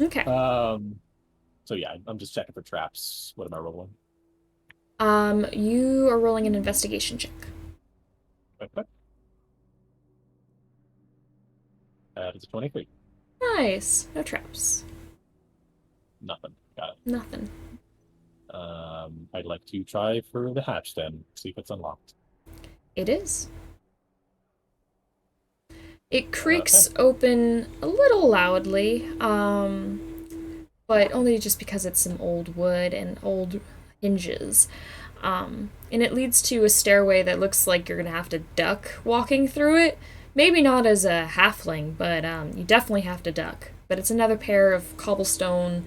Okay. So yeah, I'm just checking for traps. What am I rolling? You are rolling an investigation check. Okay. It's a 23. Nice. No traps. Nothing. Got it. Nothing. I'd like to try for the hatch then, see if it's unlocked. It is. It creaks open a little loudly, but only just because it's some old wood and old hinges. And it leads to a stairway that looks like you're going to have to duck walking through it. Maybe not as a halfling, but you definitely have to duck. But it's another pair of cobblestone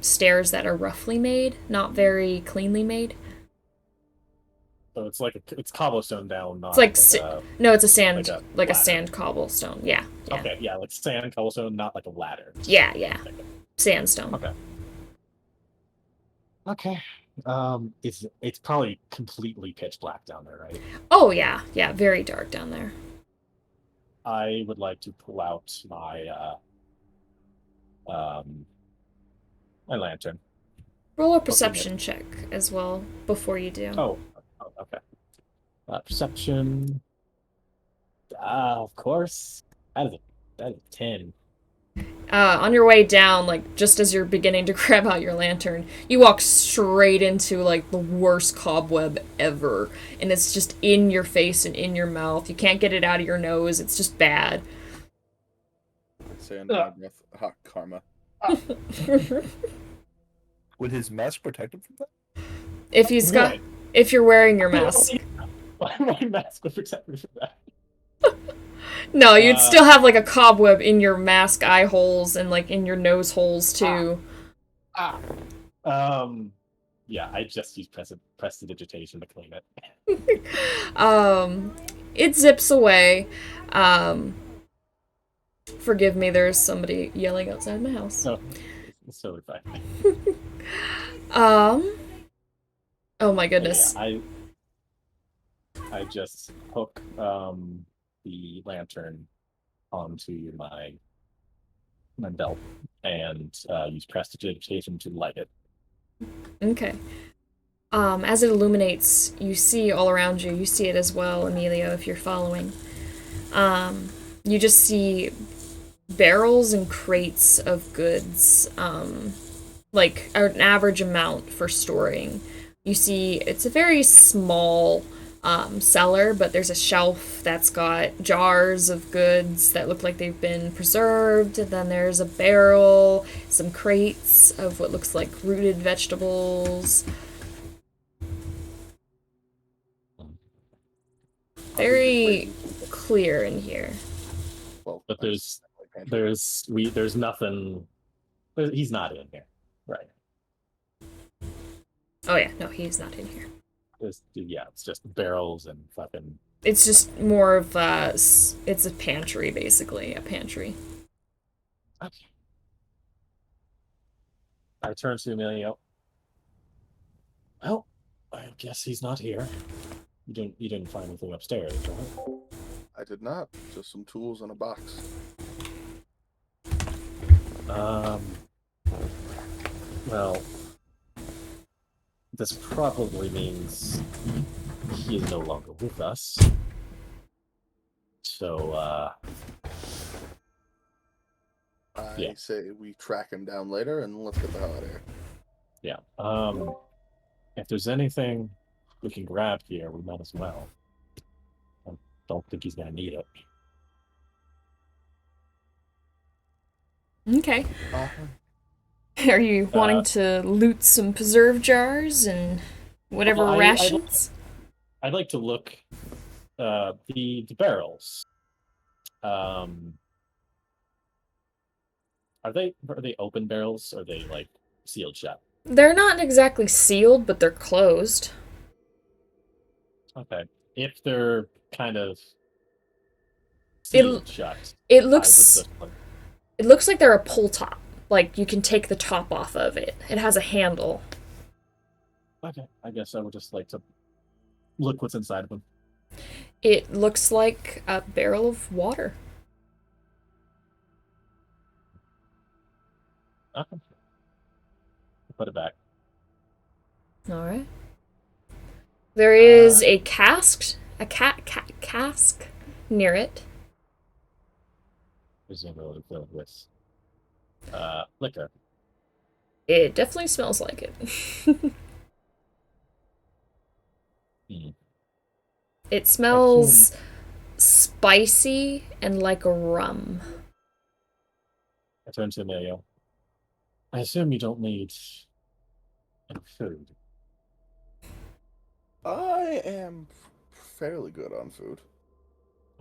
stairs that are roughly made, not very cleanly made. So it's like it's cobblestone down, not it's like no, it's a sand, like a sand cobblestone. Yeah. Okay, yeah, like sand cobblestone, not like a ladder. Yeah. Sandstone. Okay. It's probably completely pitch black down there, right? Oh yeah, very dark down there. I would like to pull out my my lantern. Roll a perception check as well before you do. Oh, okay. Perception. Of course. That is a 10. On your way down, like just as you're beginning to grab out your lantern, you walk straight into like the worst cobweb ever, and it's just in your face and in your mouth. You can't get it out of your nose. It's just bad. Sand in my breath. Hot karma. Would his mask protect him from that? If you're wearing your mask. Why my mask would protect me from that? No, you'd still have like a cobweb in your mask eye holes and like in your nose holes too. Yeah, I just use prestidigitation to clean it. It zips away. Forgive me, there's somebody yelling outside my house. No, it's totally fine. Oh my goodness. Yeah, I just hook the lantern onto my belt and use prestidigitation to light it. Okay. As it illuminates, you see all around you. You see it as well, Emilio, if you're following. You just see barrels and crates of goods, like an average amount for storing. You see it's a very small cellar, but there's a shelf that's got jars of goods that look like they've been preserved. And then there's a barrel, some crates of what looks like rooted vegetables. Very clear in here. Well, But I there's like pantry. there's nothing. He's not in here, right? Oh yeah, no, he's not in here. It's just barrels and fucking. It's just more of it's a pantry, basically, a pantry. Okay. I turn to Emilio. Well, I guess he's not here. You didn't find anything upstairs, right? I did not. Just some tools in a box. Well, this probably means he is no longer with us. So, I Yeah. say we track him down later and let's get the hell out of here. yeah. If there's anything we can grab here, we might as well. I don't think he's gonna need it. Okay. Uh, Are you wanting to loot some preserve jars and whatever Well, rations? I'd like to look the barrels. Are they open barrels or are they like sealed shut? They're not exactly sealed, but they're closed. Okay. If they're kind of sealed shut, It I would looks just like, it looks like they're a pull top. Like you can take the top off of it. It has a handle. okay, I guess I would just like to look what's inside of them. It looks like a barrel of water. Okay. Put it back. All right. There is a cask near it. Presumably filled with liquor. It definitely smells like it. It smells spicy and like a rum. I turn to Emilio. I assume you don't need any food. I am fairly good on food.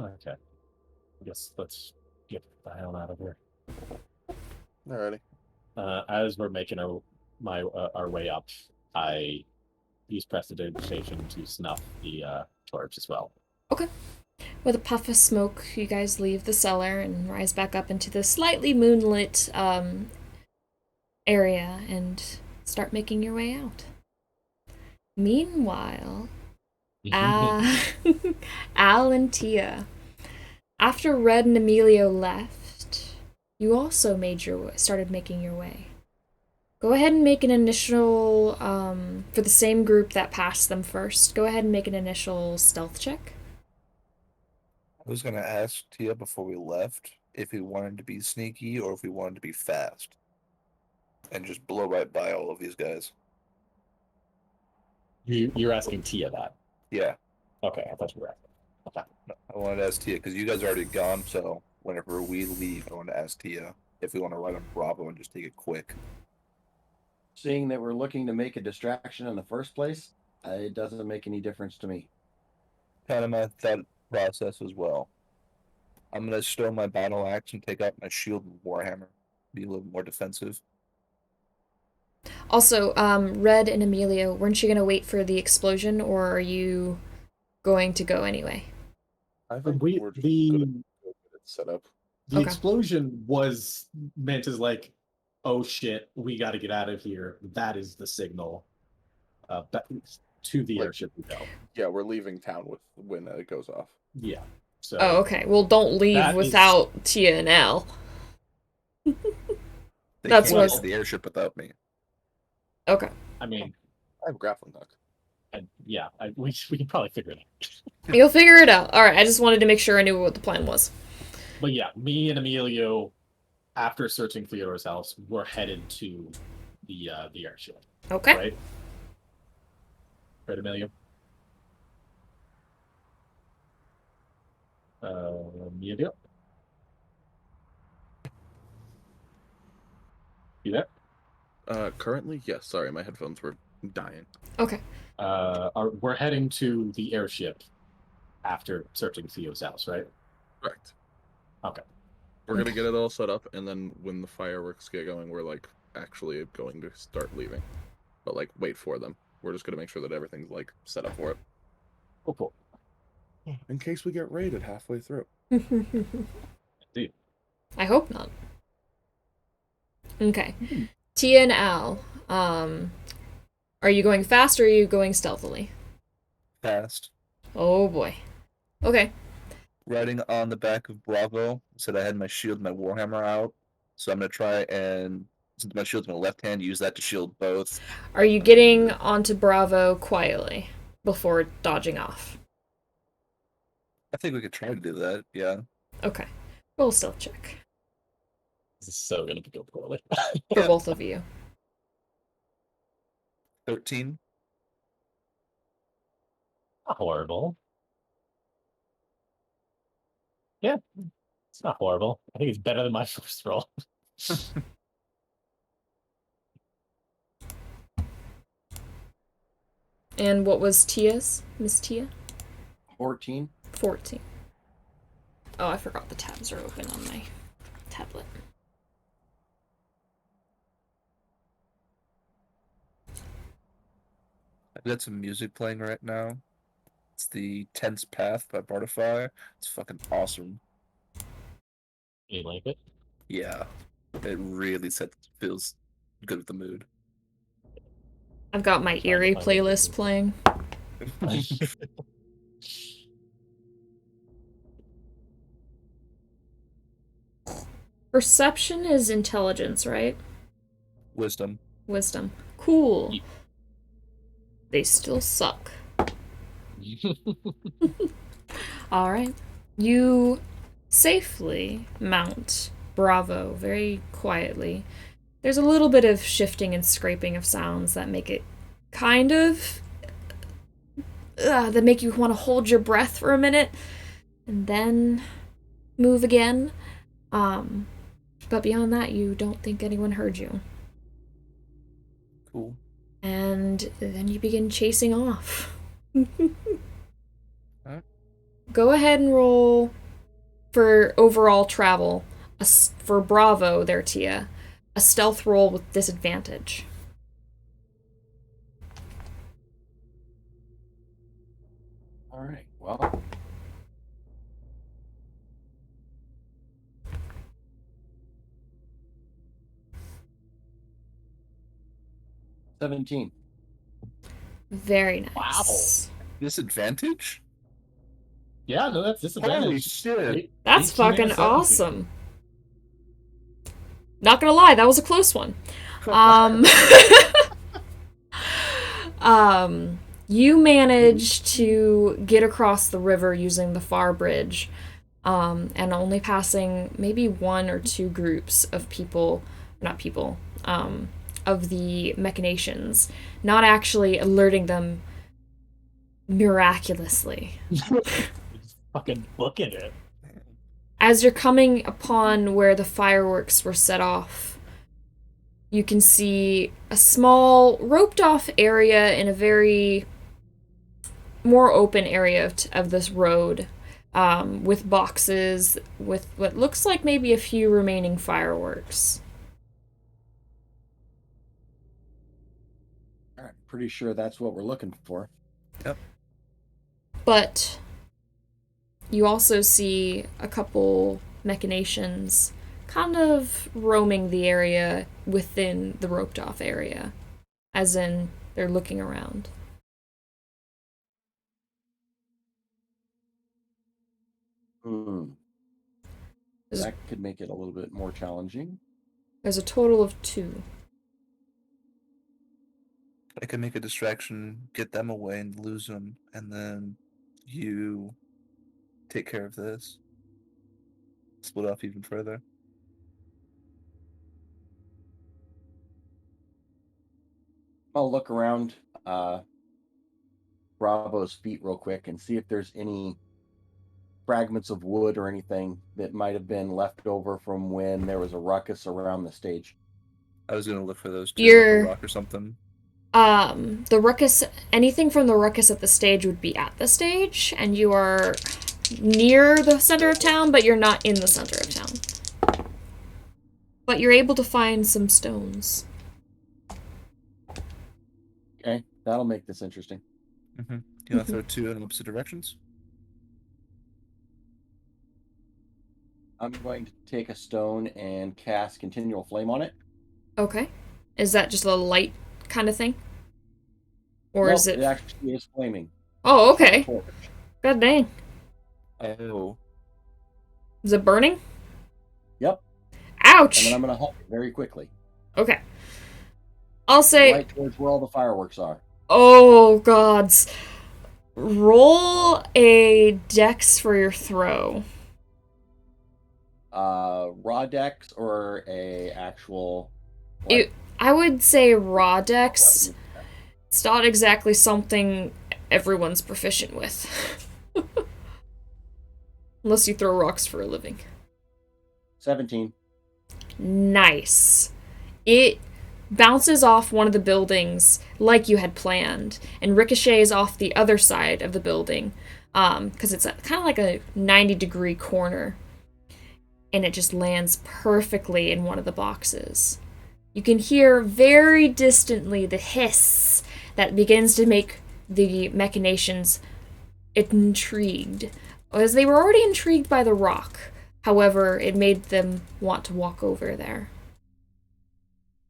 Okay. I guess let's get the hell out of here. Alrighty. As we're making our way up, I use prestidigitation to snuff the torch as well. Okay. With a puff of smoke, you guys leave the cellar and rise back up into the slightly moonlit area and start making your way out. Meanwhile, Al and Tia, after Red and Emilio left, you also started making your way. Go ahead and make an initial, for the same group that passed them first, go ahead and make an initial stealth check. I was gonna ask Tia before we left if he wanted to be sneaky or if he wanted to be fast. And just blow right by all of these guys. You're asking Tia that? Yeah. Okay, I thought you were asking. Okay. No, I wanted to ask Tia because you guys are already gone, so whenever we leave, I want to ask Tia if we want to ride on Bravo and just take it quick. Seeing that we're looking to make a distraction in the first place, it doesn't make any difference to me. Kind of my thought process as well. I'm gonna stow my battle axe and take out my shield and warhammer. Be a little more defensive. Also, Red and Emilio, weren't you going to wait for the explosion, or are you going to go anyway? I think We- we're just the- good at it set up. The Okay. explosion was meant as like, oh shit, we got to get out of here. That is the signal to the Like- airship we go. Yeah, we're leaving town when it goes off. Yeah. So Oh, okay. Well, don't leave That is- without Tia and Al. They That's can't what- get to the airship without me. Okay. I mean, I have grappling hook. we can probably figure it out. You'll figure it out. Alright, I just wanted to make sure I knew what the plan was. But yeah, me and Emilio, after searching Theodore's house, we're headed to the airship. Okay. Right? Right, Emilio? Emilio? You there? Currently, yes. Sorry, my headphones were dying. Okay. We're heading to the airship after searching Theo's house, right? Correct. Okay. We're gonna get it all set up, and then when the fireworks get going, we're like actually going to start leaving. But like, wait for them. We're just gonna make sure that everything's like set up for it, Cool. in case we get raided halfway through. Indeed. I hope not. Okay. Tia and Al, are you going fast or are you going stealthily? Fast. Oh boy. Okay. Riding on the back of Bravo, said I had my shield and my warhammer out. So I'm gonna try and, since my shield's in my left hand, use that to shield both. Are you getting onto Bravo quietly before dodging off? I think we could try to do that, yeah. Okay. Roll stealth check. This is so gonna go poorly. For Yeah. both of you. 13. Not horrible. Yeah, it's not horrible. I think it's better than my first roll. And what was Tia's? Miss Tia? 14. 14. Oh, I forgot the tabs are open on my tablet. I've got some music playing right now. It's the Tense Path by Bartify. It's fucking awesome. You like it? Yeah. It really feels good with the mood. I've got my eerie playlist playing. Perception is intelligence, right? Wisdom. Wisdom. Cool. Ye- They still suck. Alright. You safely mount Bravo very quietly. There's a little bit of shifting and scraping of sounds that make it kind of... that make you want to hold your breath for a minute and then move again. But beyond that, you don't think anyone heard you. Cool. And then you begin chasing off. Alright. Go ahead and roll for overall travel. For Bravo there, Tia. A stealth roll with disadvantage. All right. Well, $17. Very nice. Disadvantage? Yeah, no, that's disadvantage. Holy shit. That's 18 and a fucking 17. awesome. Not gonna lie, that was a close one. You managed to get across the river using the Far Bridge, and only passing maybe one or two groups of of the machinations, not actually alerting them miraculously. Just fucking booking it. As you're coming upon where the fireworks were set off, you can see a small, roped-off area in a very more open area of this road, with boxes with what looks like maybe a few remaining fireworks. All right. Pretty sure that's what we're looking for. Yep. But you also see a couple machinations kind of roaming the area within the roped off area, as in they're looking around. That could make it a little bit more challenging. There's a total of 2. I can make a distraction, get them away and lose them, and then you take care of this. Split off even further. I'll look around Bravo's feet real quick and see if there's any fragments of wood or anything that might have been left over from when there was a ruckus around the stage. I was gonna look for those two, You're- like a rock or something. The ruckus, anything from the ruckus at the stage would be at the stage, and you are near the center of town, but you're not in the center of town. But you're able to find some stones. Okay, that'll make this interesting. Mm-hmm. Do you want to throw two in opposite directions? I'm going to take a stone and cast Continual Flame on it. Okay. Is that just a light kind of thing? Or Nope, is it... It actually is flaming. Oh, It's like a okay. torch. God dang. Oh. Is it burning? Yep. Ouch! And then I'm going to halt it very quickly. Okay. I'll say... Right towards where all the fireworks are. Oh, gods. Roll a dex for your throw. Raw dex or a actual... I would say raw dex. weapon? It's not exactly something everyone's proficient with. Unless you throw rocks for a living. 17. Nice. It bounces off one of the buildings like you had planned and ricochets off the other side of the building because it's kind of like a 90-degree corner, and it just lands perfectly in one of the boxes. You can hear very distantly the hiss that begins to make the machinations intrigued, as they were already intrigued by the rock. However, it made them want to walk over there.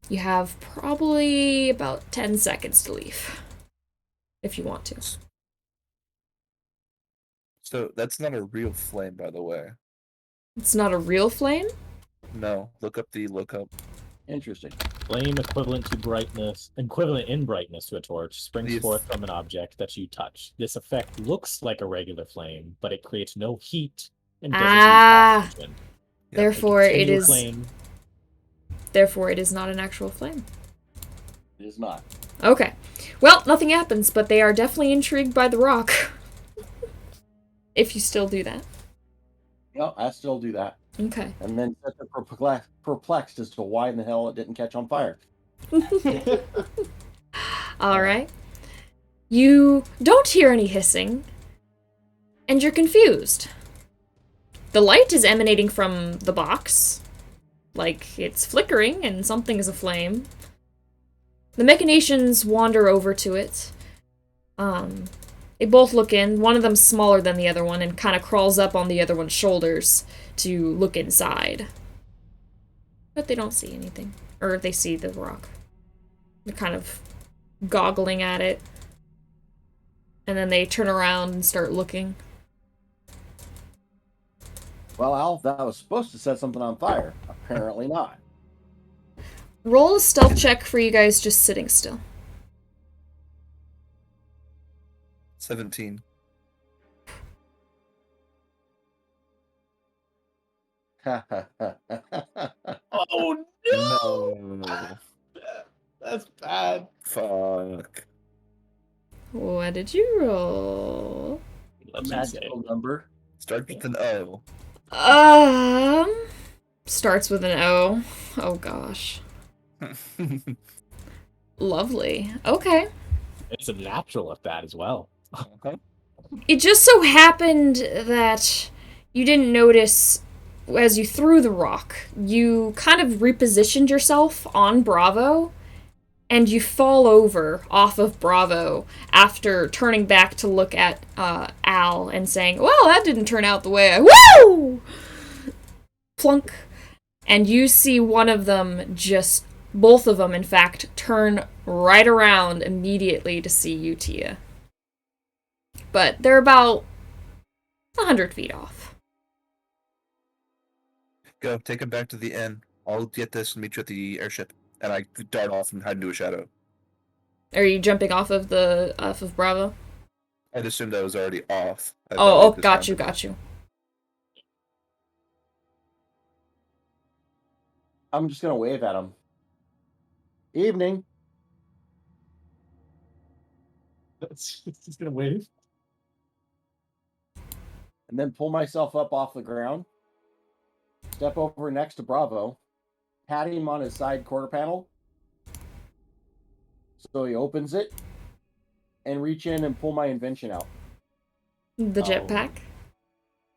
You have probably about 10 seconds to leave, if you want to. So that's not a real flame, by the way. It's not a real flame? No, look up the lookup. Interesting. Flame equivalent in brightness to a torch springs Yes. forth from an object that you touch. This effect looks like a regular flame, but it creates no heat and doesn't use oxygen. Yep. Therefore, it Continual is. flame. Therefore, it is not an actual flame. It is not. Okay. Well, nothing happens, but they are definitely intrigued by the rock. If you still do that. No, I still do that. Okay. And then they're perplexed as to why in the hell it didn't catch on fire. All right. You don't hear any hissing, and you're confused. The light is emanating from the box, like it's flickering and something is aflame. The machinations wander over to it. They both look in. One of them's smaller than the other one and kind of crawls up on the other one's shoulders to look inside. But they don't see anything. Or they see the rock. They're kind of goggling at it. And then they turn around and start looking. Well, Al, that was supposed to set something on fire. Apparently not. Roll a stealth check for you guys just sitting still. 17. Oh No. That's bad. Fuck. What did you roll? Let's just say. Magical number. Start with an O. Starts with an O. Oh gosh. Lovely. Okay. It's a natural at that as well. Okay. It just so happened that you didn't notice as you threw the rock. You kind of repositioned yourself on Bravo, and you fall over off of Bravo after turning back to look at Al and saying, well, that didn't turn out the way I... Woo! Plunk. And you see one of them both of them, in fact, turn right around immediately to see you, Tia. But they're about 100 feet off. Go, take him back to the inn. I'll get this and meet you at the airship. And I dart off and hide into a shadow. Are you jumping off of Bravo? I'd assumed I was already off. Got you. I'm just going to wave at him. Evening. That's just gonna wave. And then pull myself up off the ground. Step over next to Bravo. Pat him on his side quarter panel. So he opens it. And reach in and pull my invention out. The Oh. jetpack?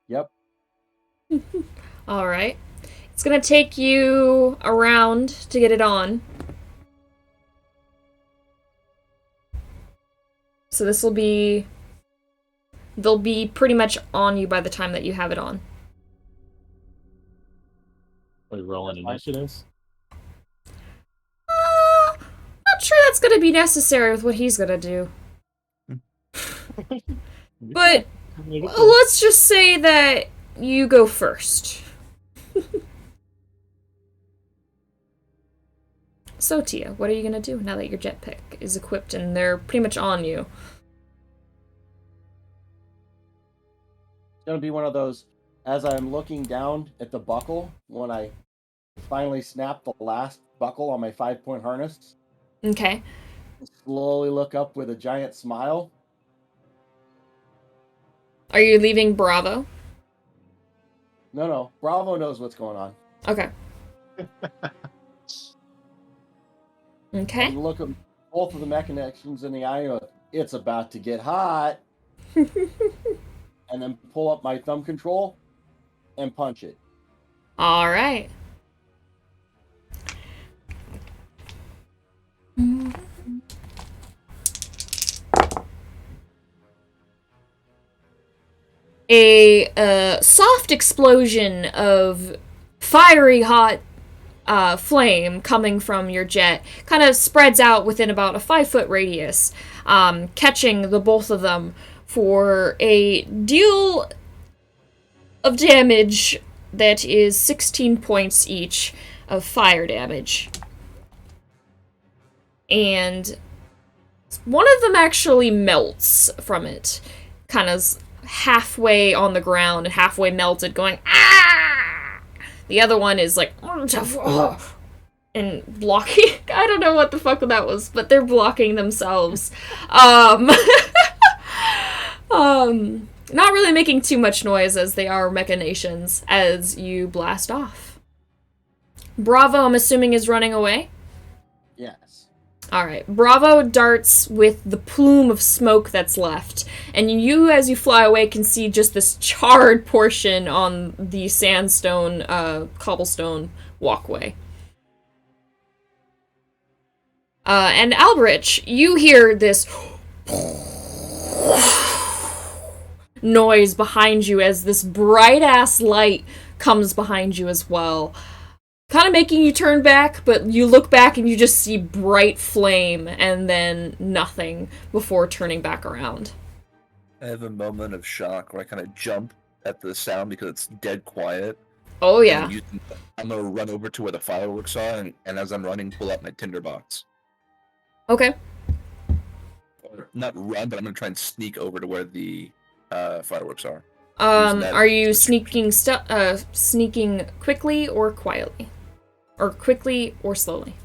Yep. All right. It's gonna take you a round to get it on. So this will be... They'll be pretty much on you by the time that you have it on. Are we rolling initiatives? Not sure that's gonna be necessary with what he's gonna do. But let's just say that you go first. So, Tia, what are you gonna do now that your jetpack is equipped and they're pretty much on you? It's going to be one of those, as I'm looking down at the buckle, when I finally snap the last buckle on my 5-point harness, Okay. slowly look up with a giant smile. Are you leaving Bravo? No, Bravo knows what's going on. Okay. Okay. And look at both of the mechanics in the eye and go, it's about to get hot. And then pull up my thumb control and punch it. All right. A soft explosion of fiery hot flame coming from your jet kind of spreads out within about a 5-foot radius, catching the both of them for a deal of damage that is 16 points each of fire damage. And one of them actually melts from it, kind of halfway on the ground and halfway melted, going, ah! The other one is like, and blocking. I don't know what the fuck that was, but they're blocking themselves. Not really making too much noise as they are machinations as you blast off. Bravo, I'm assuming, is running away? Yes. Alright, Bravo darts with the plume of smoke that's left, and you, as you fly away, can see just this charred portion on the sandstone, cobblestone walkway. And Alberich, you hear this noise behind you as this bright-ass light comes behind you as well. Kind of making you turn back, but you look back and you just see bright flame and then nothing before turning back around. I have a moment of shock where I kind of jump at the sound because it's dead quiet. Oh, yeah. I'm going to run over to where the fireworks are, and as I'm running, pull out my tinderbox. Okay. Or not run, but I'm going to try and sneak over to where the fireworks are. Are you sneaking quickly or quietly? Or quickly or slowly?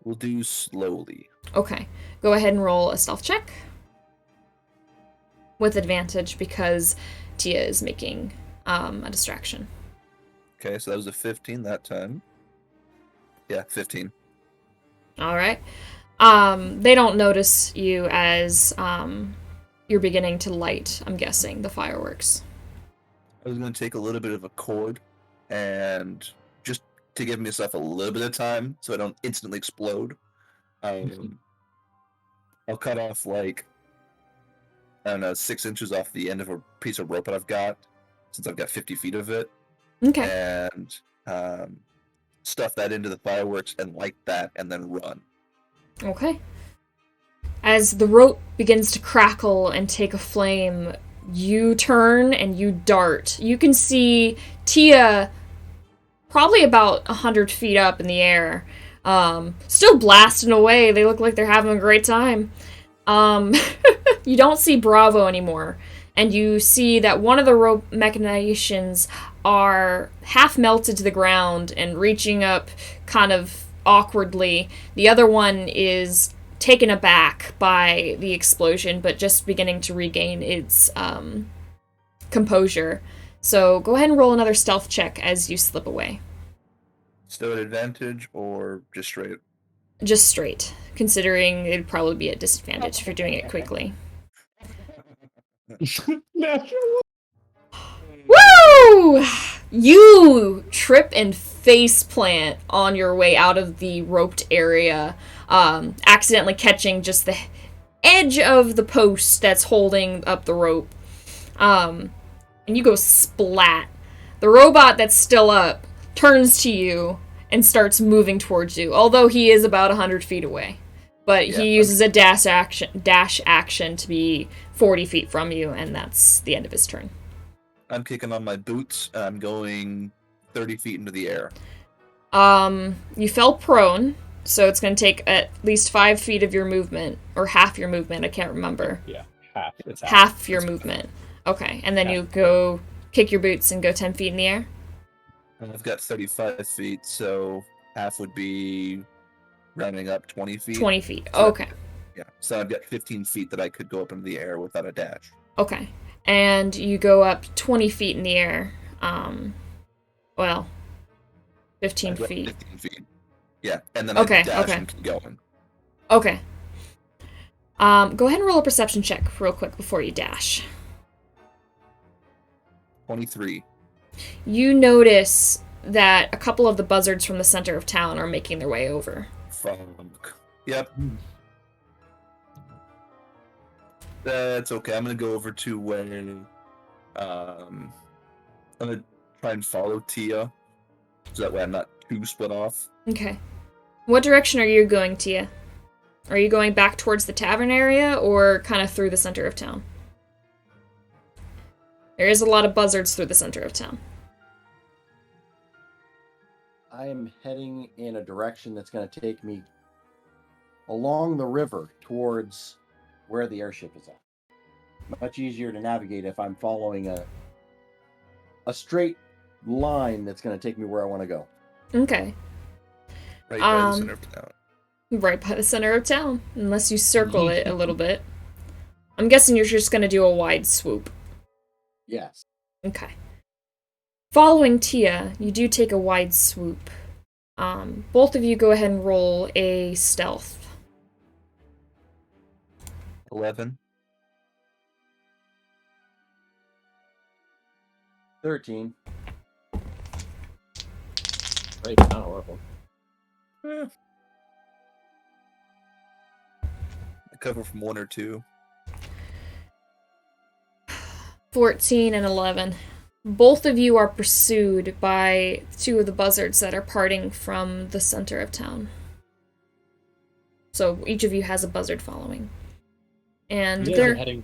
We'll do slowly. Okay. Go ahead and roll a stealth check. With advantage because Tia is making a distraction. Okay, so that was a 15 that time. Yeah, 15. Alright. They don't notice you as you're beginning to light, I'm guessing, the fireworks. I was going to take a little bit of a cord and just to give myself a little bit of time so I don't instantly explode. I'll cut off, like, I don't know, 6 inches off the end of a piece of rope that I've got, since I've got 50 feet of it. Okay. And stuff that into the fireworks and light that and then run. Okay. As the rope begins to crackle and take a flame, you turn and you dart. You can see Tia probably about 100 feet up in the air, still blasting away. They look like they're having a great time. You don't see Bravo anymore, and you see that one of the rope machinations are half melted to the ground and reaching up kind of awkwardly. The other one is taken aback by the explosion, but just beginning to regain its composure. So go ahead and roll another stealth check as you slip away. Still at advantage or just straight? Just straight, considering it'd probably be at disadvantage if you're doing it quickly. Natural Woo! You trip and face plant on your way out of the roped area, accidentally catching just the edge of the post that's holding up the rope. And you go splat. The robot that's still up turns to you and starts moving towards you, although he is about 100 feet away. But he uses a dash action to be 40 feet from you, and that's the end of his turn. I'm kicking on my boots, and I'm going 30 feet into the air. You fell prone, so it's going to take at least 5 feet of your movement, or half your movement, I can't remember. Yeah, half. It's Half your movement. Okay, and then you go kick your boots and go 10 feet in the air? And I've got 35 feet, so half would be rounding up 20 feet. 20 feet, So okay. Yeah, so I've got 15 feet that I could go up into the air without a dash. Okay, and you go up 20 feet in the air. 15 I've got feet. 15 feet. Yeah, and then Okay, I dash okay. and keep going. Okay. Go ahead and roll a perception check real quick before you dash. 23. You notice that a couple of the buzzards from the center of town are making their way over. Fuck. Yep. That's okay. I'm gonna go over to where I'm gonna try and follow Tia, so that way I'm not too split off. Okay. What direction are you going, Tia? Are you going back towards the tavern area or kind of through the center of town? There is a lot of buzzards through the center of town. I am heading in a direction that's going to take me along the river towards where the airship is at. Much easier to navigate if I'm following a straight line that's going to take me where I want to go. Okay. Right by the center of town. Right by the center of town, unless you circle it a little bit. I'm guessing you're just going to do a wide swoop. Yes. Okay. Following Tia, you do take a wide swoop. Both of you go ahead and roll a stealth. 11. 13. Great, not horrible. I cover from 1 or 2. 14 and 11. Both of you are pursued by 2 of the buzzards that are parting from the center of town. So each of you has a buzzard following. And You guys are they're heading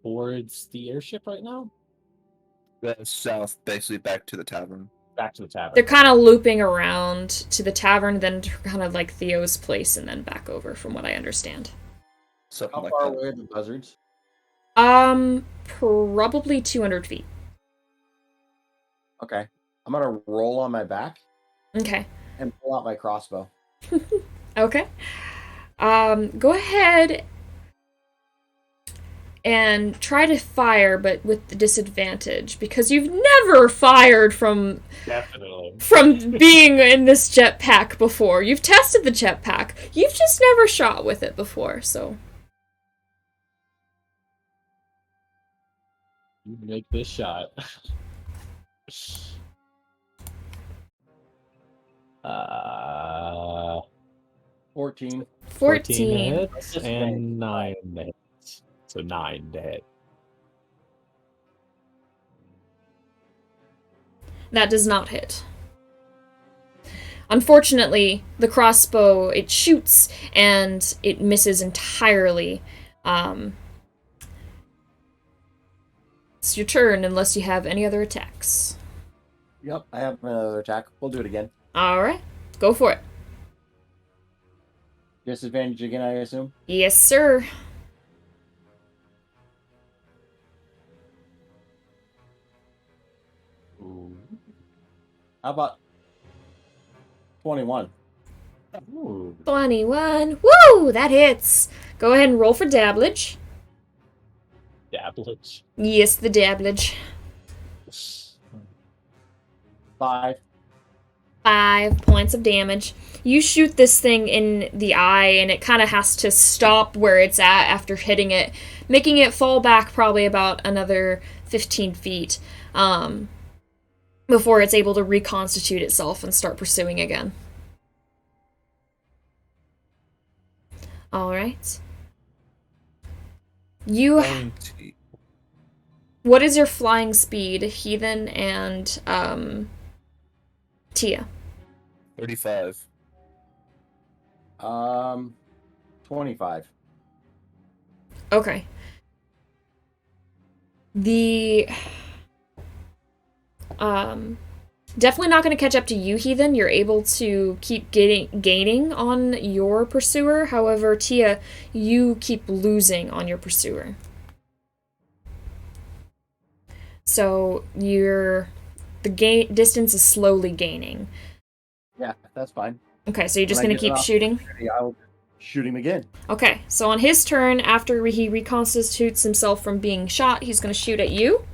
towards the airship right now? That's south, basically back to the tavern. Back to the tavern. they're kind of looping around to the tavern, then to kind of like Theo's place, and then back over, from what I understand. Something How like far that. away are the buzzards? Probably 200 feet. Okay. I'm going to roll on my back Okay. and pull out my crossbow. Okay. Go ahead and try to fire, but with the disadvantage, because you've never fired from Definitely. being in this jetpack before. You've tested the jetpack. You've just never shot with it before, so. You make this shot. 14. 14. hits and 9 hits. So 9 to hit. That does not hit. Unfortunately, the crossbow, it shoots and it misses entirely. It's your turn unless you have any other attacks. Yep, I have another attack. We'll do it again. Alright, go for it. Disadvantage again, I assume? Yes, sir. Ooh. How about 21? Ooh. 21. Woo! That hits. Go ahead and roll for dabblage. Dabblage. Yes, the dabblage. 5. 5 points of damage. You shoot this thing in the eye, and it kind of has to stop where it's at after hitting it, making it fall back probably about another 15 feet. before it's able to reconstitute itself and start pursuing again. Alright. You... Flying T. What is your flying speed, Heathen and, Tia? 35. 25. Okay. The... Definitely not going to catch up to you, Heathen. You're able to keep gaining on your pursuer. However, Tia, you keep losing on your pursuer. So the distance is slowly gaining. Yeah, that's fine. Okay, so you're just When I going to get keep an shooting? I'll shoot him again. Okay, so on his turn, after he reconstitutes himself from being shot, he's going to shoot at you.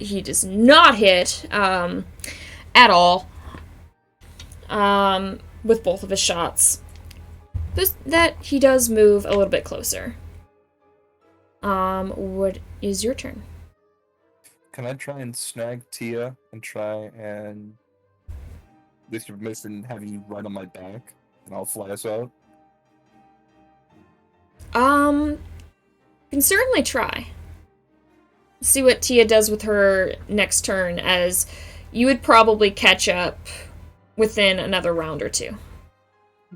He does not hit, at all, with both of his shots. That he does move a little bit closer. What is your turn? Can I try and snag Tia and try and, with your permission, have you ride on my back and I'll fly us out? You can certainly try. See what Tia does with her next turn, as you would probably catch up within another round or two.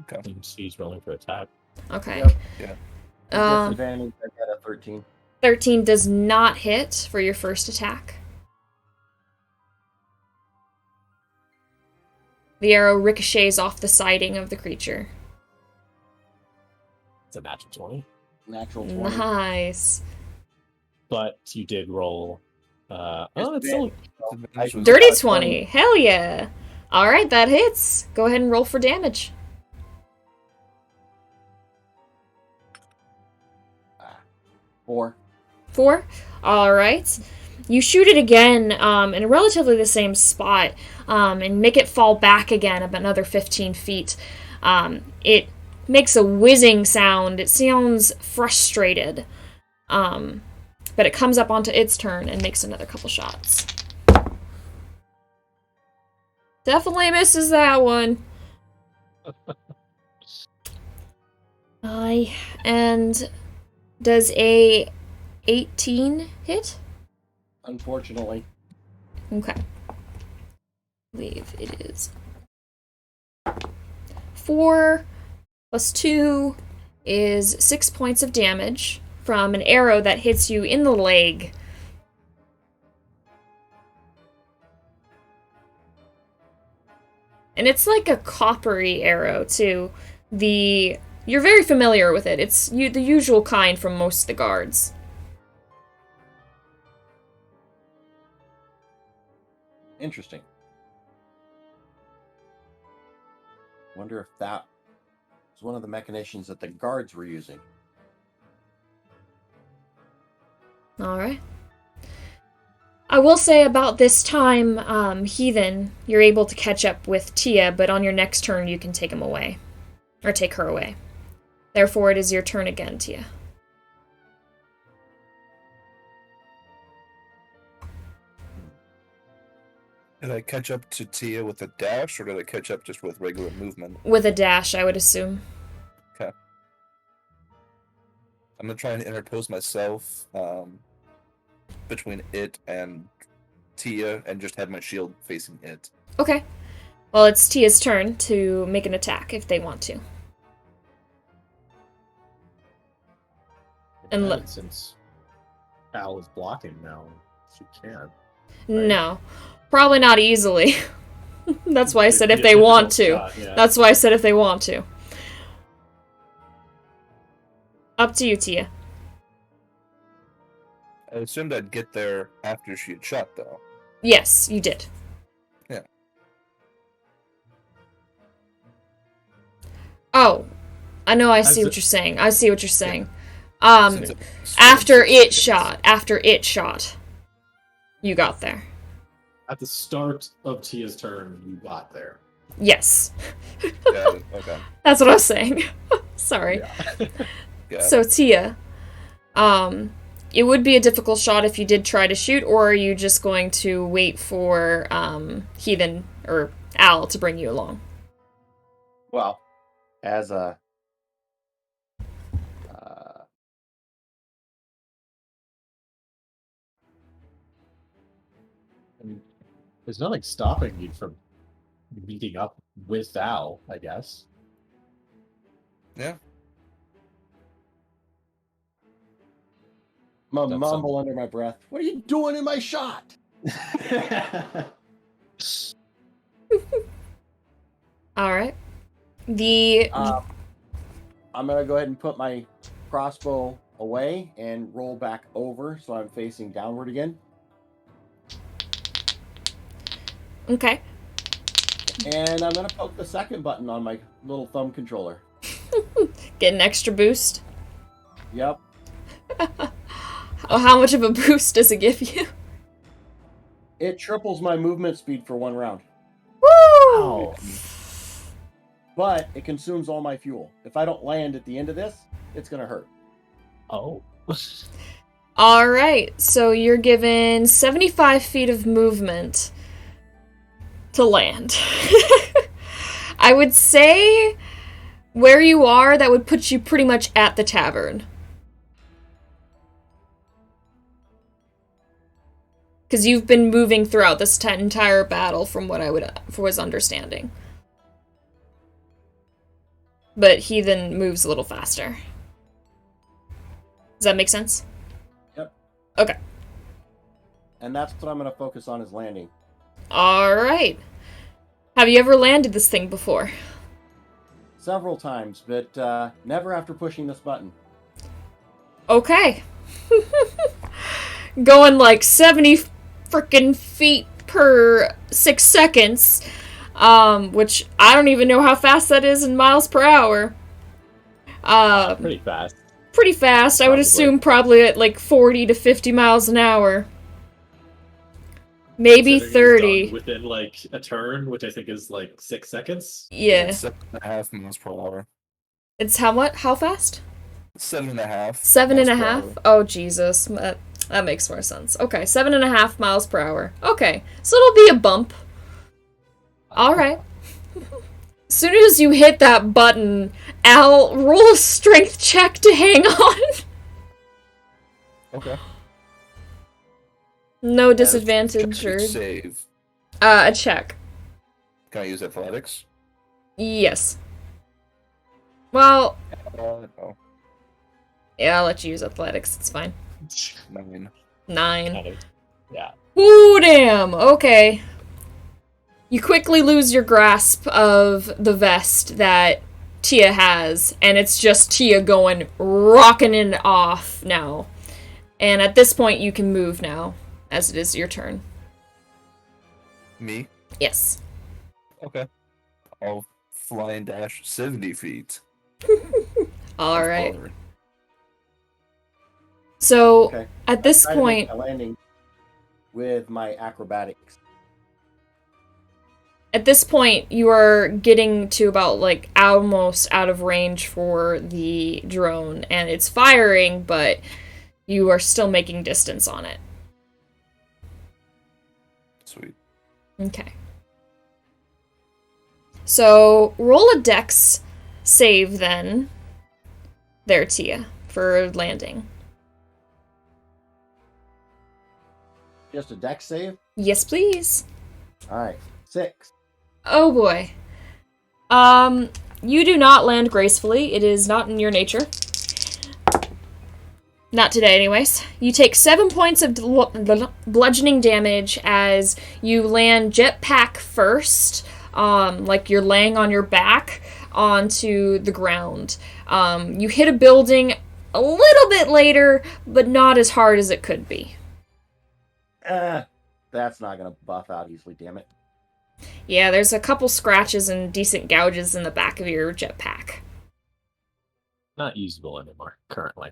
Okay. She's rolling for attack. Okay. Yep. Yeah. Disadvantage, I got a 13. 13 does not hit for your first attack. The arrow ricochets off the siding of the creature. It's a natural 20. Natural 20. Nice. But you did roll. It's still. Disadvantage was- Dirty 20. Hell yeah. Alright, that hits. Go ahead and roll for damage. 4. 4. Alright. You shoot it again in relatively the same spot and make it fall back again about another 15 feet. It makes a whizzing sound. It sounds frustrated. But it comes up onto its turn and makes another couple shots. Definitely misses that one. And does a 18 hit? Unfortunately. Okay. I believe it is 4 plus 2 is 6 points of damage from an arrow that hits you in the leg. And it's like a coppery arrow, too. You're very familiar with it. It's the usual kind from most of the guards. Interesting. Wonder if that was one of the machinations that the guards were using. Alright. I will say about this time, Heathen, you're able to catch up with Tia, but on your next turn you can take him away. Or take her away. Therefore, it is your turn again, Tia. Did I catch up to Tia with a dash, or did I catch up just with regular movement? With a dash, I would assume. Okay. I'm gonna try and interpose myself between it and Tia, and just have my shield facing it. Okay. Well, it's Tia's turn to make an attack if they want to. And And since Al is blocking now, she can. No. Probably not easily. That's why I said It'd if be a they want to. difficult shot, yeah. That's why I said if they want to. Up to you, Tia. I assumed I'd get there after she had shot, though. Yes, you did. Yeah. Oh, I know. I see As what it- you're saying. I see what you're saying. Since it- After it shot, you got there. At the start of Tia's turn, you got there. Yes, Got it. Okay. that's what I was saying. Sorry. Yeah. So Tia, it would be a difficult shot if you did try to shoot, or are you just going to wait for Heathen or Al to bring you along? Well, as a I mean, there's nothing stopping you from meeting up with Al, I guess. Yeah. mumble under my breath. What are you doing in my shot? All right. The I'm gonna go ahead and put my crossbow away and roll back over so I'm facing downward again. Okay. And I'm gonna poke the second button on my little thumb controller. Get an extra boost. Yep. Oh, how much of a boost does it give you? It triples my movement speed for 1 round. Woo! Oh. But it consumes all my fuel. If I don't land at the end of this, it's gonna hurt. Oh. All right. So you're given 75 feet of movement to land. I would say where you are, that would put you pretty much at the tavern. Because you've been moving throughout this entire battle from what I was understanding. But Heathen moves a little faster. Does that make sense? Yep. Okay. And that's what I'm gonna focus on is landing. Alright. Have you ever landed this thing before? Several times, but never after pushing this button. Okay. Going like 70 frickin' feet per 6 seconds. Which I don't even know how fast that is in miles per hour. Pretty fast. Pretty fast. I would Probably. assume probably at like 40 to 50 miles an hour. Maybe Considering it's 30. done within like a turn, which I think is like 6 seconds. Yeah. 7.5 miles per hour. It's how much? How fast? 7.5. 7.5? Oh, Jesus. That makes more sense. Okay, 7.5 miles per hour. Okay, so it'll be a bump. Alright. As soon as you hit that button, Al, roll a strength check to hang on. Okay. No disadvantage or... Save. A check. Can I use athletics? Yes. Well, No. yeah, I'll let you use athletics. It's fine. 9. 9. Kind of, yeah. Ooh, damn. Okay. You quickly lose your grasp of the vest that Tia has, and it's just Tia going rocking it off now. And at this point, you can move now, as it is your turn. Me? Yes. Okay. I'll fly and dash 70 feet. All right. So, Okay. at this Try to make point... a landing with my acrobatics. At this point, you are getting to about, like, almost out of range for the drone, and it's firing, but you are still making distance on it. Sweet. Okay. So, roll a dex save, then, there, Tia, for landing. Just a dex save? Yes, please. Alright. 6. Oh, boy. You do not land gracefully. It is not in your nature. Not today, anyways. You take 7 points of bludgeoning damage as you land jetpack first, like you're laying on your back onto the ground. You hit a building a little bit later, but not as hard as it could be. That's not gonna buff out easily, damn it. Yeah, there's a couple scratches and decent gouges in the back of your jetpack. Not usable anymore, currently.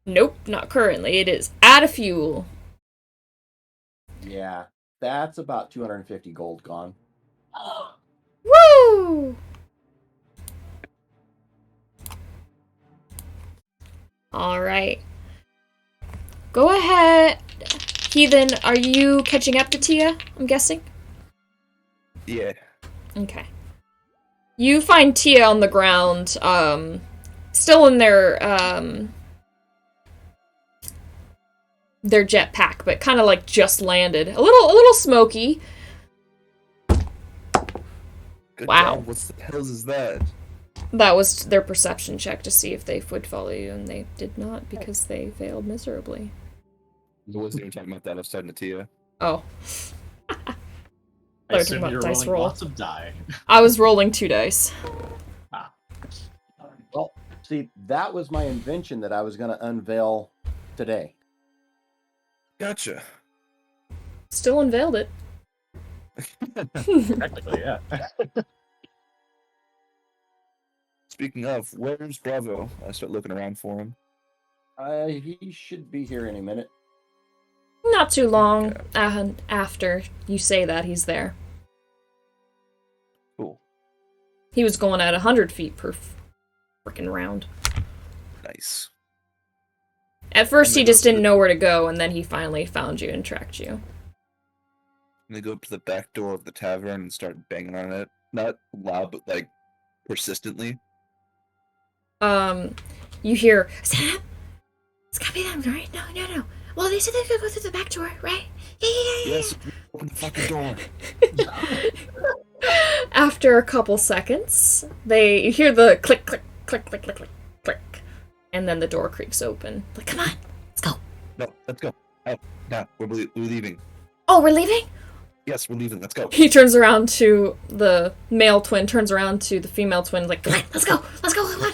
Nope, not currently. It is out of fuel. Yeah. That's about 250 gold gone. Woo! All right. Go ahead. Heathen, are you catching up to Tia, I'm guessing? Yeah. Okay. You find Tia on the ground, still in their jetpack, but kind of like just landed. A little smoky. Good Wow. God, what the hell is that? That was their perception check to see if they would follow you, and they did not because they failed miserably. I wasn't even talking about that. I was talking to Tia. Oh. I They're talking assume about you're dice rolling roll. lots of die. I was rolling 2 dice. Ah. Well, see, that was my invention that I was going to unveil today. Gotcha. Still unveiled it. Technically, yeah. Speaking of, where's Bravo? I start looking around for him. He should be here any minute. Not too long after you say that, he's there. Cool. He was going at 100 feet per freaking round. Nice. At first, And they he go just to didn't the- know where to go, and then he finally found you and tracked you. And they go up to the back door of the tavern and start banging on it. Not loud, but like persistently. You hear, Sam? It's gotta be them, right? No. Well, they said they could go through the back door, right? Yeah. Yes, open the fucking door. After a couple seconds, you hear the click, click, click, click, click, click, click, and then the door creaks open. Like, come on, let's go. No, let's go. Oh, no, we're leaving. Oh, we're leaving? Yes, we're leaving. Let's go. He turns around to the male twin, turns around to the female twin, like, come on, let's go, come on.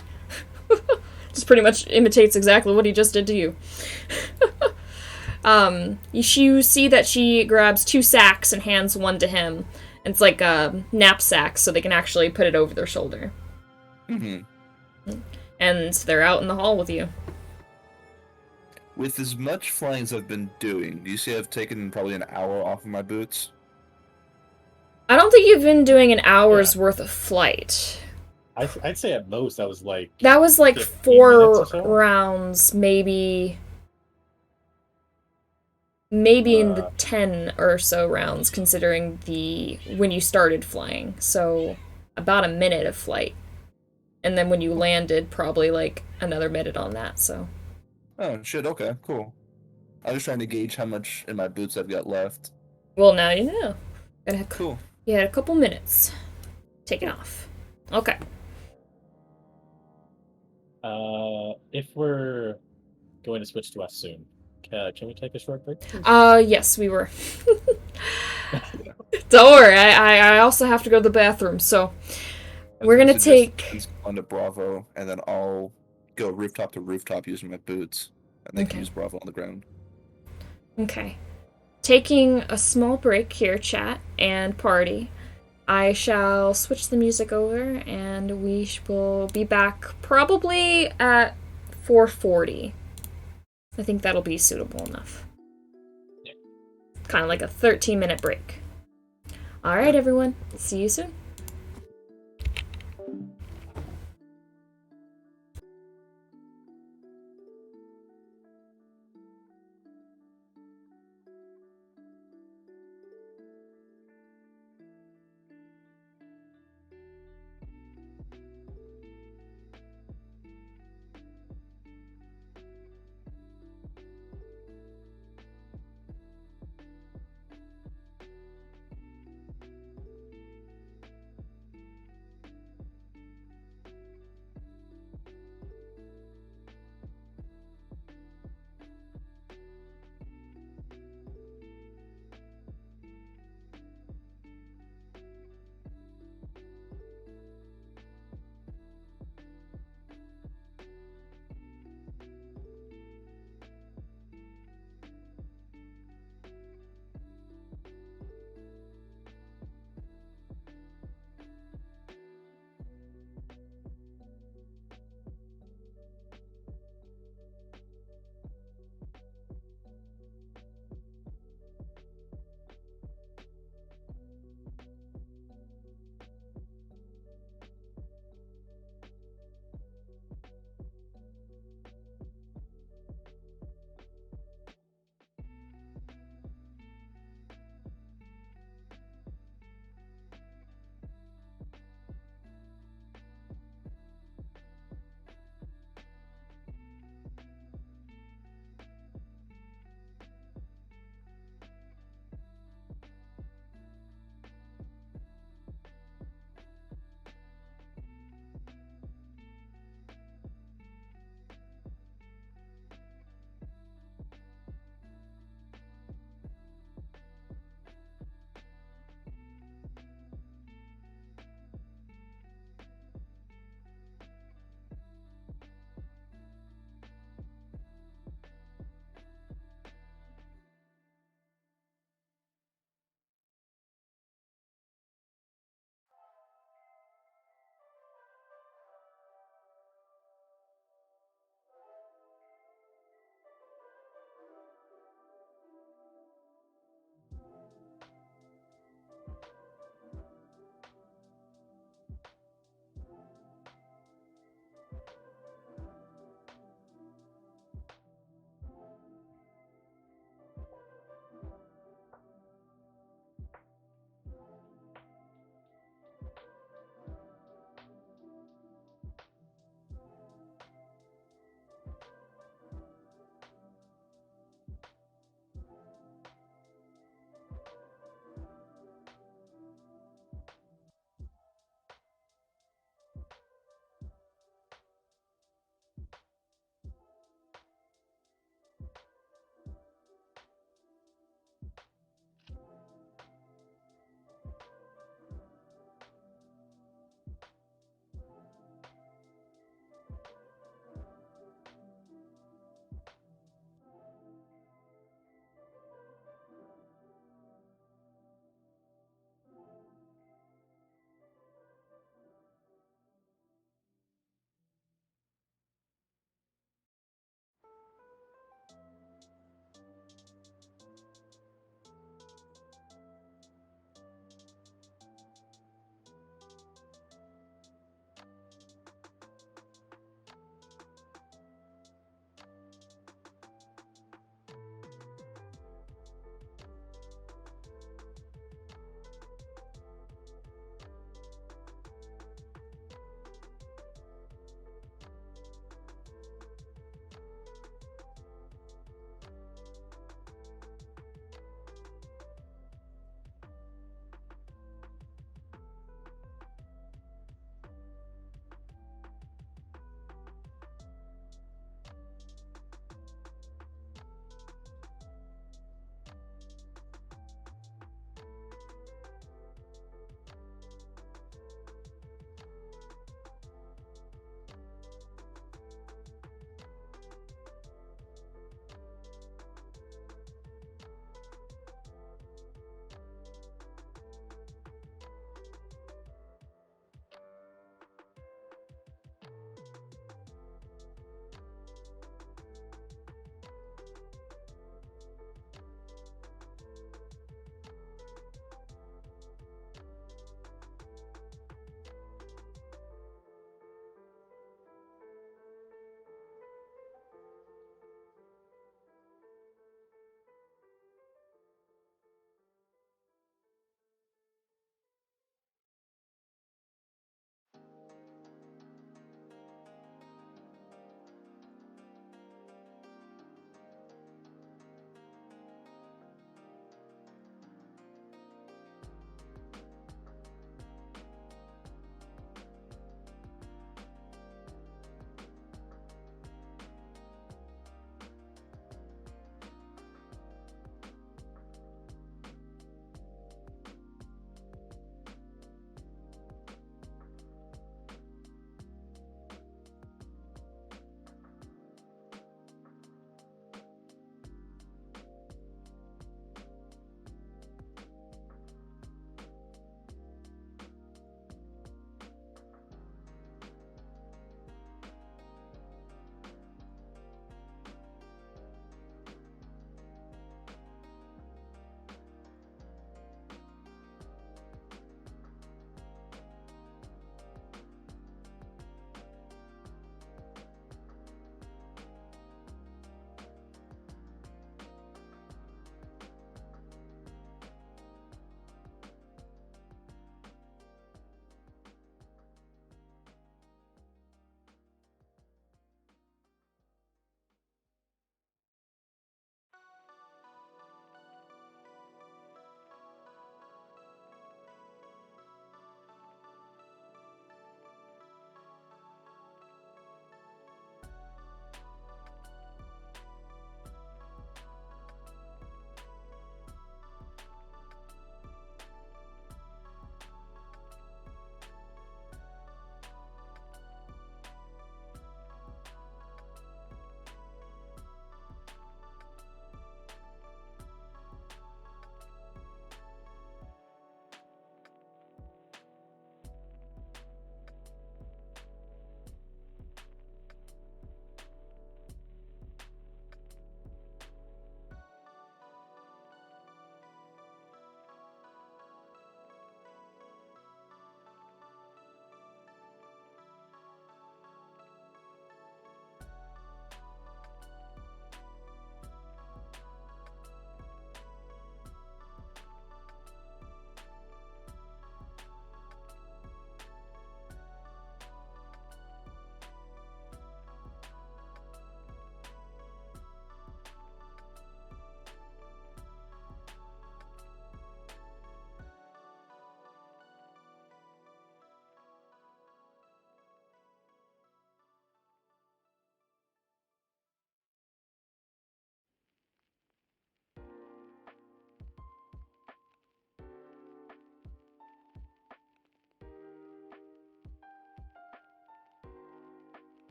Just pretty much imitates exactly what he just did to you. You see that she grabs 2 sacks and hands one to him. It's like a knapsack, so they can actually put it over their shoulder. Mm-hmm. And they're out in the hall with you. With as much flying as I've been doing, do you see I've taken probably an hour off of my boots? I don't think you've been doing an hour's worth of flight. I'd say at most that was like... That was like 15 4 minutes or so? rounds, maybe in the 10 or so rounds, considering when you started flying. So about a minute of flight. And then when you landed, probably like another minute on that, so. Oh, shit, okay, cool. I was trying to gauge how much in my boots I've got left. Well, now you know. Cool. You had a couple minutes. Taking off. Okay. If we're going to switch to us soon, can we take a short break? Yes, we were. Don't worry, I also have to go to the bathroom, so we're gonna take... He's on to Bravo, and then I'll go rooftop to rooftop using my boots, and they can use Bravo on the ground. Okay. Taking a small break here, chat and party. I shall switch the music over, and we will be back probably at 4:40. I think that'll be suitable enough. Yeah. Kind of like a 13-minute break. Alright, everyone. See you soon.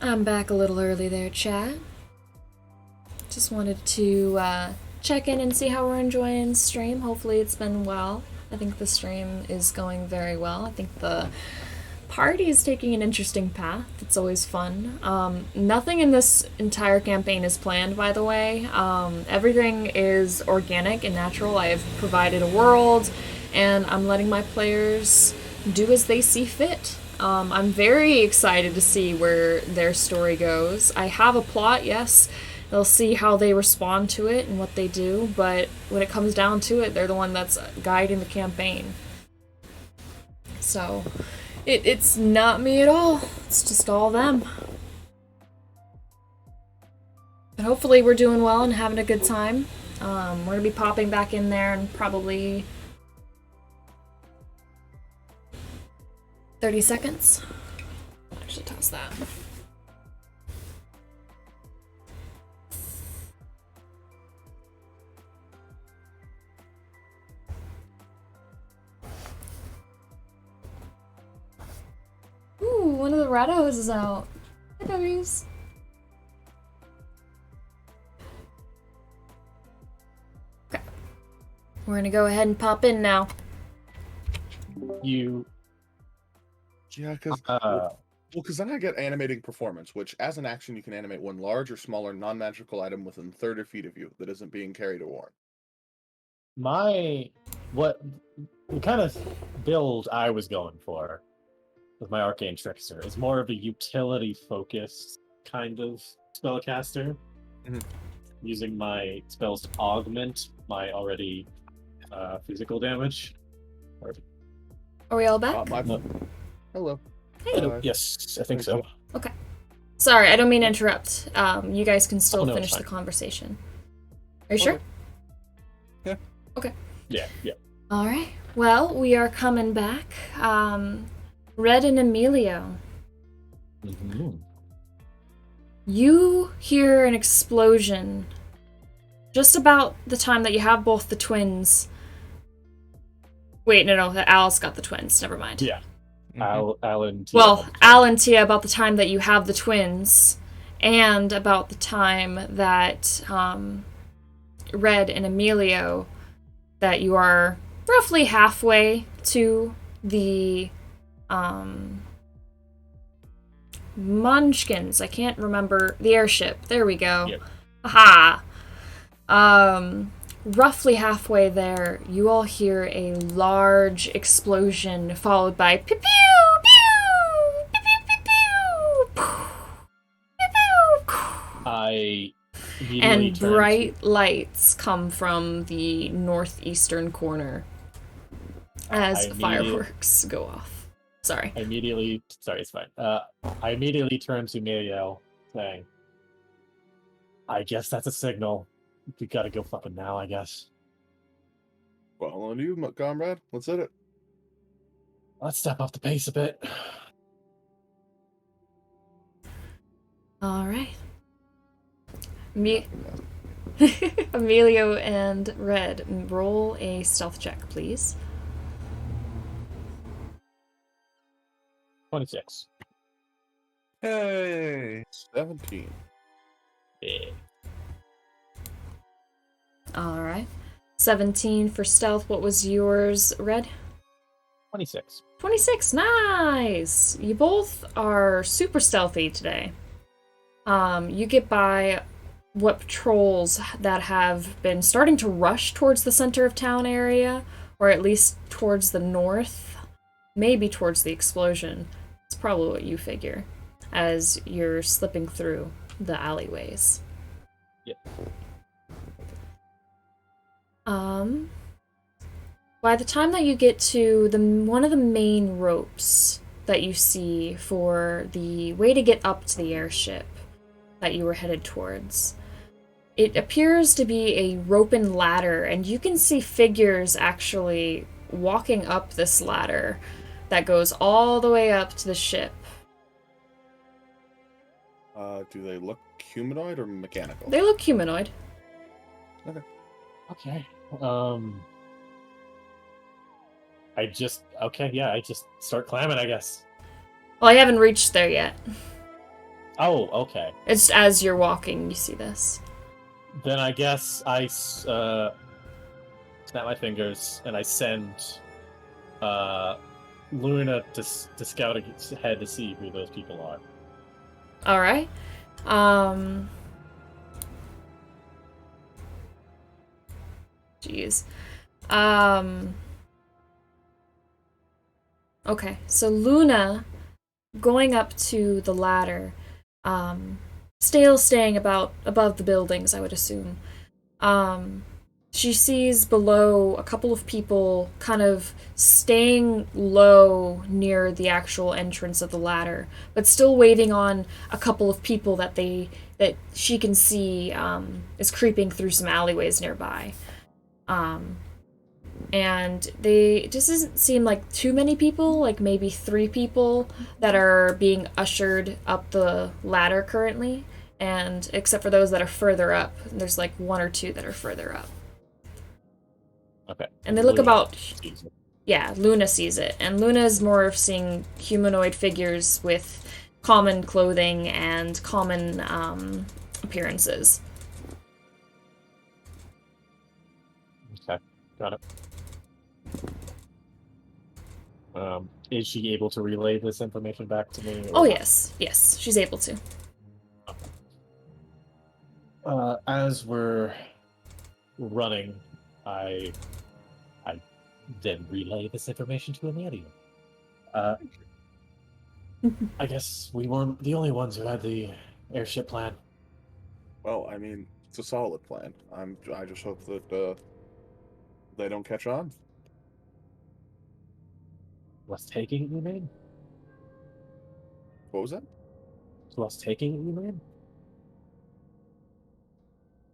I'm back a little early there, chat. Just wanted to check in and see how we're enjoying stream. Hopefully it's been well. I think the stream is going very well. I think the party is taking an interesting path. It's always fun. Nothing in this entire campaign is planned, by the way. Everything is organic and natural. I have provided a world, and I'm letting my players do as they see fit. I'm very excited to see where their story goes. I have a plot, yes. They'll see how they respond to it and what they do, but when it comes down to it, they're the one that's guiding the campaign. So, it's not me at all. It's just all them. But hopefully we're doing well and having a good time. We're gonna be popping back in there in probably 30 seconds. I'll actually toss that. Ooh, one of the Rados is out. Hi, W's. Okay. We're gonna go ahead and pop in now. You. Yeah, because because then I get animating performance, which as an action you can animate one large or smaller non-magical item within 30 feet of you that isn't being carried or worn. What the kind of build I was going for with my Arcane Trickster is more of a utility-focused kind of spellcaster, using my spells to augment my already physical damage. Are we all back? Hello. Hey. Yes, I think so. Okay. Sorry, I don't mean to interrupt. You guys can still no, finish it's the fine. conversation. Are you sure? Yeah. Okay. Yeah. All right. Well, we are coming back. Red and Emilio. Mm-hmm. You hear an explosion just about the time that you have both the twins. Wait, no, Al's got the twins. Never mind. Yeah. Alan. Well, Al and Tia, about the time that you have the twins, and about the time that Red and Emilio, that you are roughly halfway to the Munchkins. I can't remember. The airship. There we go. Yep. Aha! Roughly halfway there, you all hear a large explosion followed by pew pew pew pew pew pew pew pew pew. I immediately And turned bright lights come from the northeastern corner as fireworks go off. Sorry. Sorry, it's fine. I immediately turned to Emilio, saying, I guess that's a signal. We gotta go fucking now, I guess. Well, on you, comrade. Let's hit it. Let's step up the pace a bit. All right. Emilio and Red, roll a stealth check, please. 26. Hey, 17. Yeah. All right. 17 for stealth. What was yours, Red? 26. 26. Nice. You both are super stealthy today. You get by what patrols that have been starting to rush towards the center of town area, or at least towards the north, maybe towards the explosion. It's probably what you figure as you're slipping through the alleyways. Yep. By the time that you get to one of the main ropes that you see for the way to get up to the airship that you were headed towards, it appears to be a rope and ladder, and you can see figures actually walking up this ladder that goes all the way up to the ship. Do they look humanoid or mechanical? They look humanoid. Okay. I just start climbing, I guess. Well, I haven't reached there yet. Oh, okay. It's as you're walking, you see this. Then I guess I snap my fingers and I send Luna to scout ahead to see who those people are. All right. Jeez. Okay, so Luna going up to the ladder, still staying about above the buildings, I would assume. She sees below a couple of people kind of staying low near the actual entrance of the ladder, but still waiting on a couple of people that she can see is creeping through some alleyways nearby. And it just doesn't seem like too many people, like maybe 3 people that are being ushered up the ladder currently, and except for those that are further up, there's like 1 or 2 that are further up. Okay. And they look Luna about... sees it. Yeah, Luna sees it, and Luna is more of seeing humanoid figures with common clothing and common appearances. Okay, got it. Is she able to relay this information back to me? Oh, yes, she's able to. As we're running, I then relay this information to Amelia. I guess we weren't the only ones who had the airship plan. Well, I mean, it's a solid plan. I just hope that they don't catch on. Was taking it, you mean? What was that? Was taking it, you mean?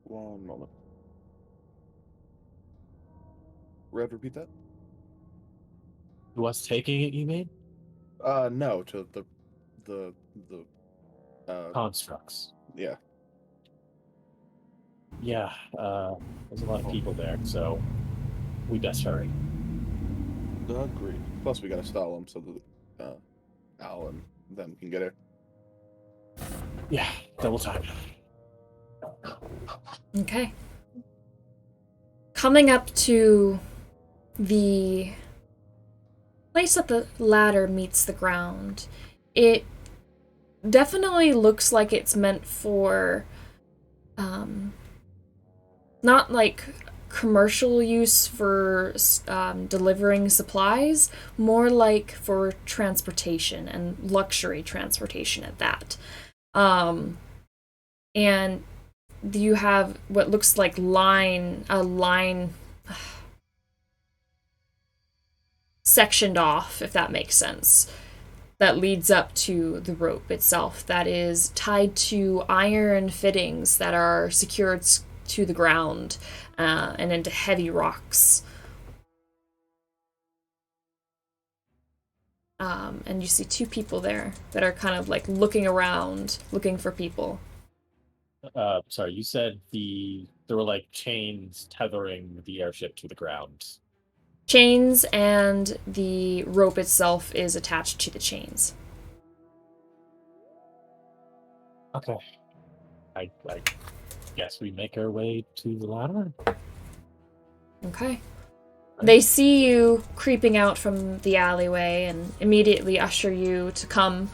1 moment. Red, repeat that? Was taking it, you mean? No, to the Constructs. yeah. Yeah, there's a lot of people there, so we best hurry. Agreed. Plus, we gotta stall them so that Al and them can get it. Yeah, double time. Okay. Coming up to the place that the ladder meets the ground, it definitely looks like it's meant for not like commercial use for delivering supplies, more like for transportation and luxury transportation at that. And you have what looks like a line sectioned off, if that makes sense, that leads up to the rope itself, that is tied to iron fittings that are secured to the ground and into heavy rocks. And you see 2 people there that are kind of like looking around, looking for people. Sorry, you said there were like chains tethering the airship to the ground. Chains, and the rope itself is attached to the chains. Okay. I guess we make our way to the ladder. Okay. They see you creeping out from the alleyway and immediately usher you to come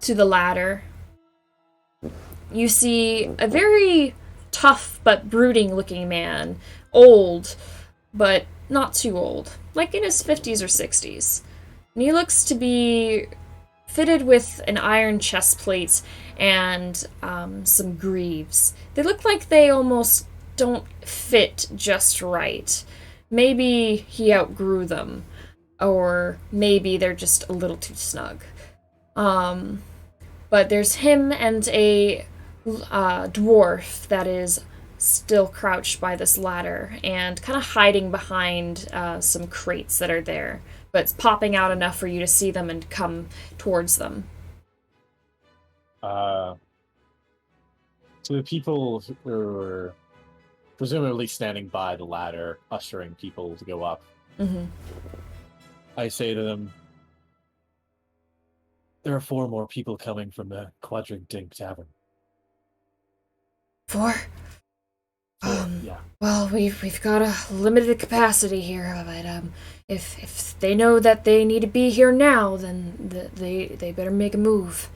to the ladder. You see a very tough but brooding looking man, old, but not too old, like in his 50s or 60s. And he looks to be fitted with an iron chest plate and some greaves. They look like they almost don't fit just right. Maybe he outgrew them, or maybe they're just a little too snug. But there's him and a dwarf that is still crouched by this ladder and kind of hiding behind some crates that are there, but it's popping out enough for you to see them and come towards them. So the people who were presumably standing by the ladder, ushering people to go up. Mm-hmm. I say to them, There are 4 more people coming from the Quadrant Dink Tavern. 4? 4, yeah. Well, we've got a limited capacity here, but if they know that they need to be here now, then they better make a move.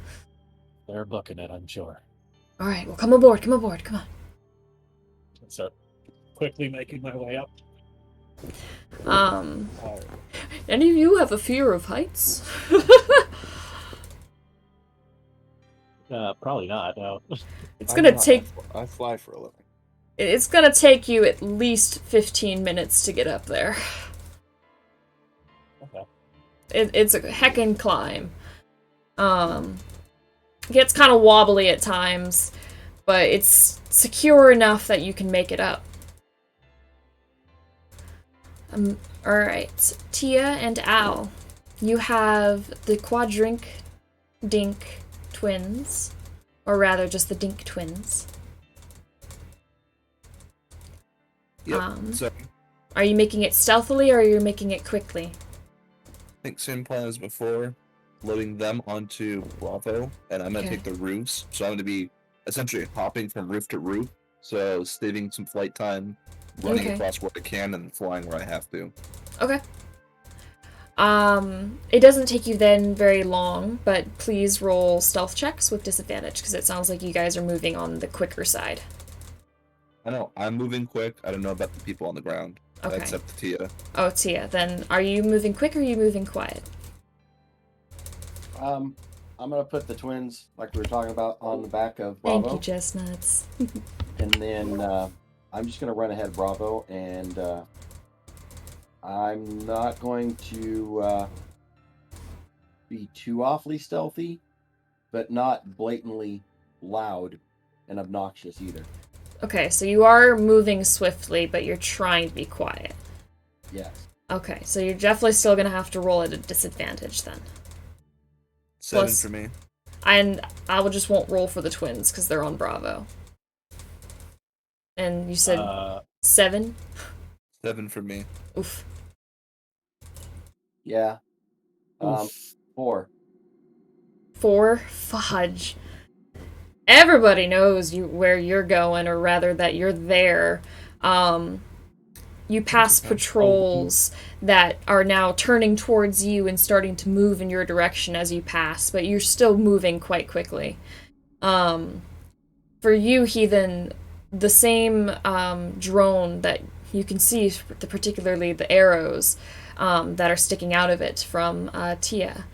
They're booking it, I'm sure. All right, well, come aboard, come on. So, quickly making my way up. Any of you have a fear of heights? Probably not, no. It's gonna take. I fly for a living. It's gonna take you at least 15 minutes to get up there. Okay. It's a heckin' climb. It gets kind of wobbly at times, but it's secure enough that you can make it up. Alright. Tia and Al, you have the Dink twins, or rather just the Dink twins. Yep. So I Are you making it stealthily or are you making it quickly? think same plan as before, loading them onto Bravo, and I'm gonna Okay. take the roofs. So I'm gonna be essentially hopping from roof to roof. So saving some flight time, running Okay. across where I can, and flying where I have to. Okay. It doesn't take you then very long, but please roll stealth checks with disadvantage, because it sounds like you guys are moving on the quicker side. I know I'm moving quick. I don't know about the people on the ground, Okay. except Tia. Oh, Tia, then are you moving quick or are you moving quiet? I'm gonna put the twins, like we were talking about, on the back of Thank Bravo, you, Chestnuts. and then I'm just gonna run ahead of Bravo, and I'm not going to be too awfully stealthy, but not blatantly loud and obnoxious either. Okay, so you are moving swiftly, but you're trying to be quiet. Yes. Okay, so you're definitely still gonna have to roll at a disadvantage then. 7 Plus- for me. And I won't roll for the twins because they're on Bravo. And you said 7? 7 for me. Oof. Yeah. Oof. 4. 4? Fudge. Everybody knows where you're going, or rather that you're there. You pass patrols that are now turning towards you and starting to move in your direction as you pass, but you're still moving quite quickly. For you, Heathen, the same drone that you can see, particularly the arrows that are sticking out of it from Tia,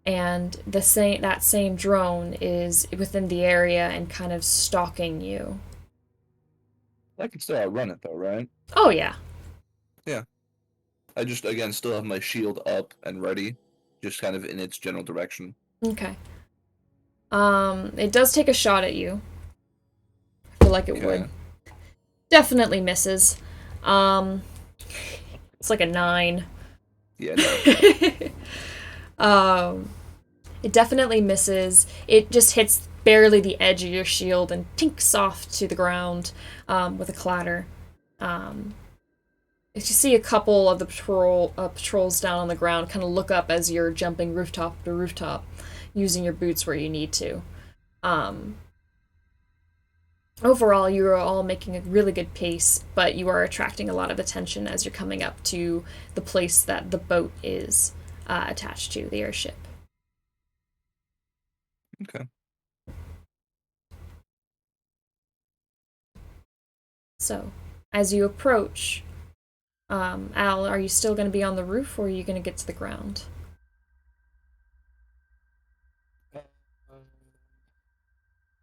and that same drone is within the area and kind of stalking you. I can still outrun it though, right? Oh yeah. I just again still have my shield up and ready, just kind of in its general direction. Okay. It does take a shot at you. I feel like it Okay. would. Definitely misses. It's like a 9. Yeah, no. It definitely misses. It just hits barely the edge of your shield and tinks off to the ground with a clatter. You see a couple of the patrols down on the ground kind of look up as you're jumping rooftop to rooftop, using your boots where you need to. Overall, you are all making a really good pace, but you are attracting a lot of attention as you're coming up to the place that the boat is attached to, the airship. Okay. So, as you approach, Al, are you still going to be on the roof, or are you going to get to the ground?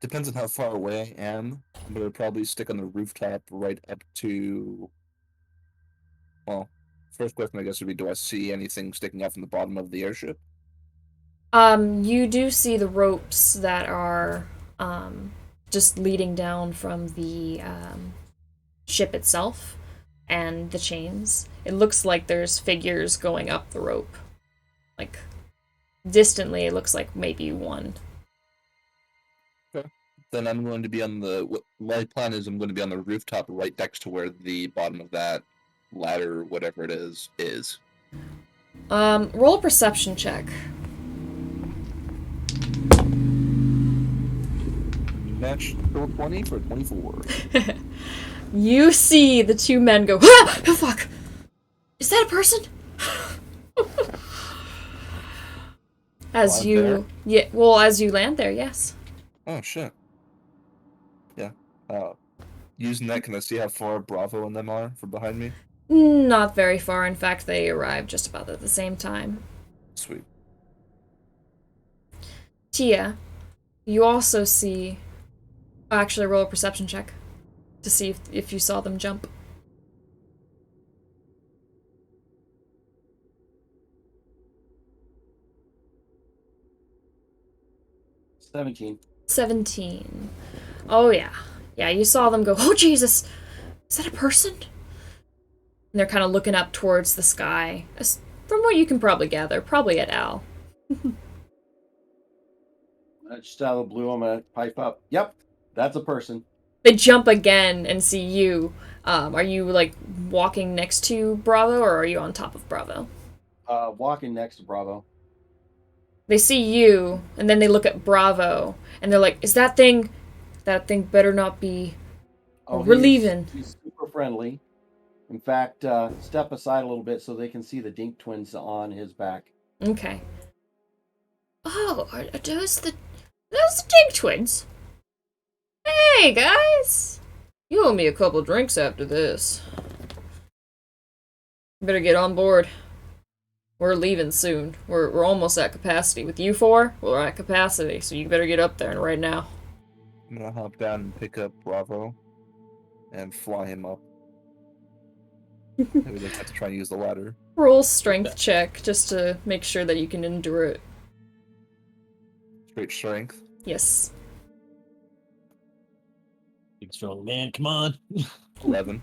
Depends on how far away I am. I'm gonna probably stick on the rooftop right up to. Well, first question I guess would be: do I see anything sticking out from the bottom of the airship? You do see the ropes that are just leading down from the ship itself and the chains. It looks like there's figures going up the rope. Like, distantly, it looks like maybe one. Then I'm going to be on the. My plan is I'm going to be on the rooftop right next to where the bottom of that ladder, whatever it is, is. Roll a perception check. Match roll 20 for 24. You see the two men go, ah! Oh, fuck! Is that a person? As I'm you, there? yeah, well, as you land there, yes. Oh shit. Yeah. Using that, can I see how far Bravo and them are from behind me? Not very far. In fact, they arrived just about at the same time. Sweet. Tia, you also see. Actually, roll a perception check to see if you saw them jump. $17. 17. Oh, yeah. Yeah, you saw them go, oh, Jesus! Is that a person? And they're kind of looking up towards the sky. From what you can probably gather, probably at Al. Just out of the blue, I'm going to pipe up. Yep, that's a person. They jump again and see you. Are you, like, walking next to Bravo, or are you on top of Bravo? Walking next to Bravo. They see you, and then they look at Bravo, and they're like, is that thing better not be... we're leaving. He's super friendly. In fact, step aside a little bit so they can see the Dink twins on his back. Okay. Oh, are those the Dink twins? Hey, guys! You owe me a couple drinks after this. Better get on board. We're leaving soon. We're almost at capacity. With you four, we're at capacity, so you better get up there and right now. I'm gonna hop down and pick up Bravo and fly him up. Maybe they have to try and use the ladder. Roll strength check just to make sure that you can endure it. Straight strength. Yes. Big strong man, come on. 11.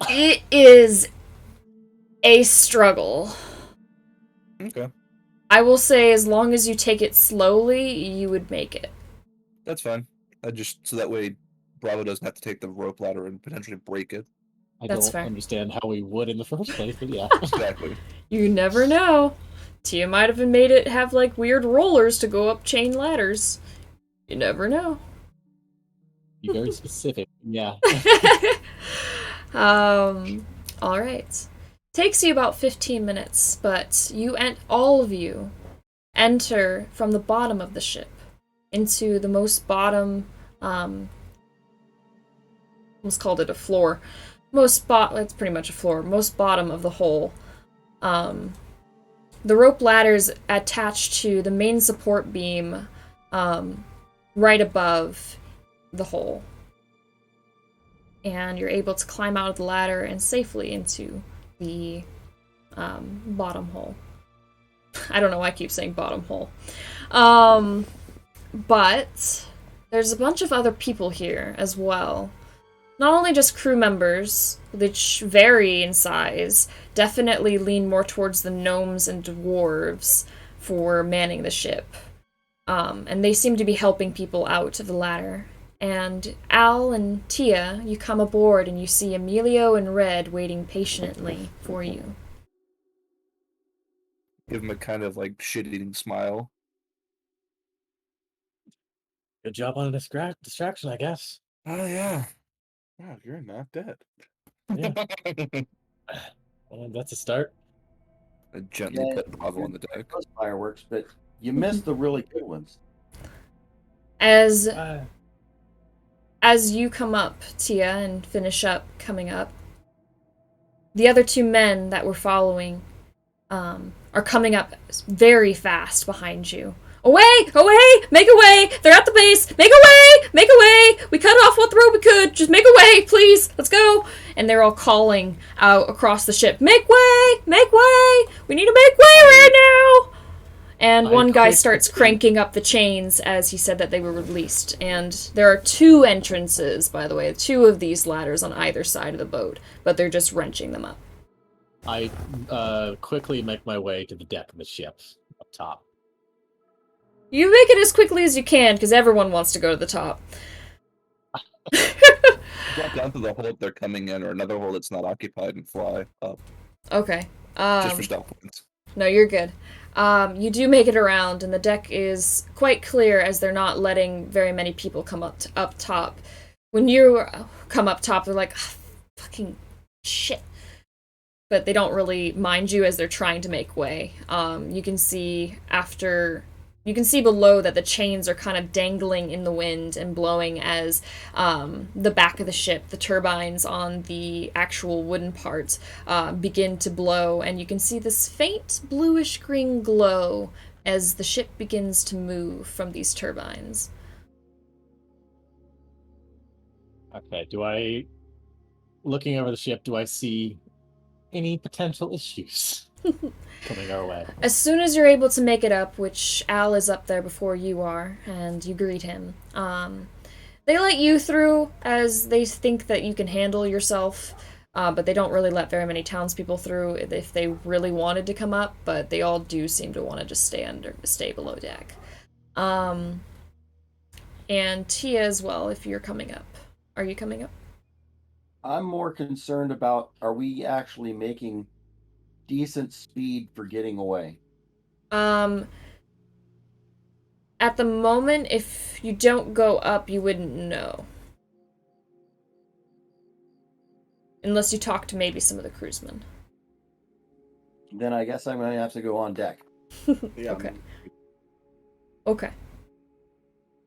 It is a struggle. Okay. I will say, as long as you take it slowly, you would make it. That's fine. So that way Bravo doesn't have to take the rope ladder and potentially break it. I That's don't fair. understand how we would in the first place, but yeah. Exactly. You never know. Tia might have made it have, like, weird rollers to go up chain ladders. You never know. Be very specific. Yeah. Alright. Takes you about 15 minutes, but all of you enter from the bottom of the ship into the most bottom, almost called it a floor. It's pretty much a floor. Most bottom of the hole. The rope ladder's attached to the main support beam, right above the hole. And you're able to climb out of the ladder and safely into the bottom hole. I don't know why I keep saying bottom hole. But there's a bunch of other people here as well. Not only just crew members, which vary in size, definitely lean more towards the gnomes and dwarves for manning the ship. And they seem to be helping people out of the ladder. And Al and Tia, you come aboard and you see Emilio and Red waiting patiently for you. Give him a kind of like shit-eating smile. Good job on a distraction, I guess. Oh yeah. Wow, you're not dead. Yeah. Well, that's a start. I gently Yeah, put Bravo on the deck. Those fireworks, but you missed the really good ones. As you come up, Tia, and finish up coming up, the other two men that were following are coming up very fast behind you. Away! Away! Make away! They're at the base! Make away! Make away! We cut off what rope we could! Just make away, please! Let's go! And they're all calling out across the ship, make way! Make way! We need to make way right now! And one guy starts cranking up the chains as he said that they were released. And there are two entrances, by the way, two of these ladders on either side of the boat, but they're just wrenching them up. I quickly make my way to the deck of the ship up top. You make it as quickly as you can, because everyone wants to go to the top. Drop down to the hole if they're coming in, or another hole that's not occupied, and fly up. Okay. Just for stealth points. No, you're good. You do make it around, and the deck is quite clear as they're not letting very many people come up top. When you come up top, they're like, "Ah, fucking shit." But they don't really mind you as they're trying to make way. You can see below that the chains are kind of dangling in the wind and blowing as the back of the ship, the turbines on the actual wooden parts, begin to blow, and you can see this faint bluish green glow as the ship begins to move from these turbines. Okay, looking over the ship, do I see any potential issues coming our way? As soon as you're able to make it up, which Al is up there before you are, and you greet him, they let you through as they think that you can handle yourself, but they don't really let very many townspeople through if they really wanted to come up, but they all do seem to want to just stay below deck. And Tia as well, if you're coming up. Are you coming up? I'm more concerned about, are we actually making decent speed for getting away? At the moment, if you don't go up, you wouldn't know. Unless you talk to maybe some of the crewsmen. Then I guess I'm going to have to go on deck. Yeah. Okay. Okay.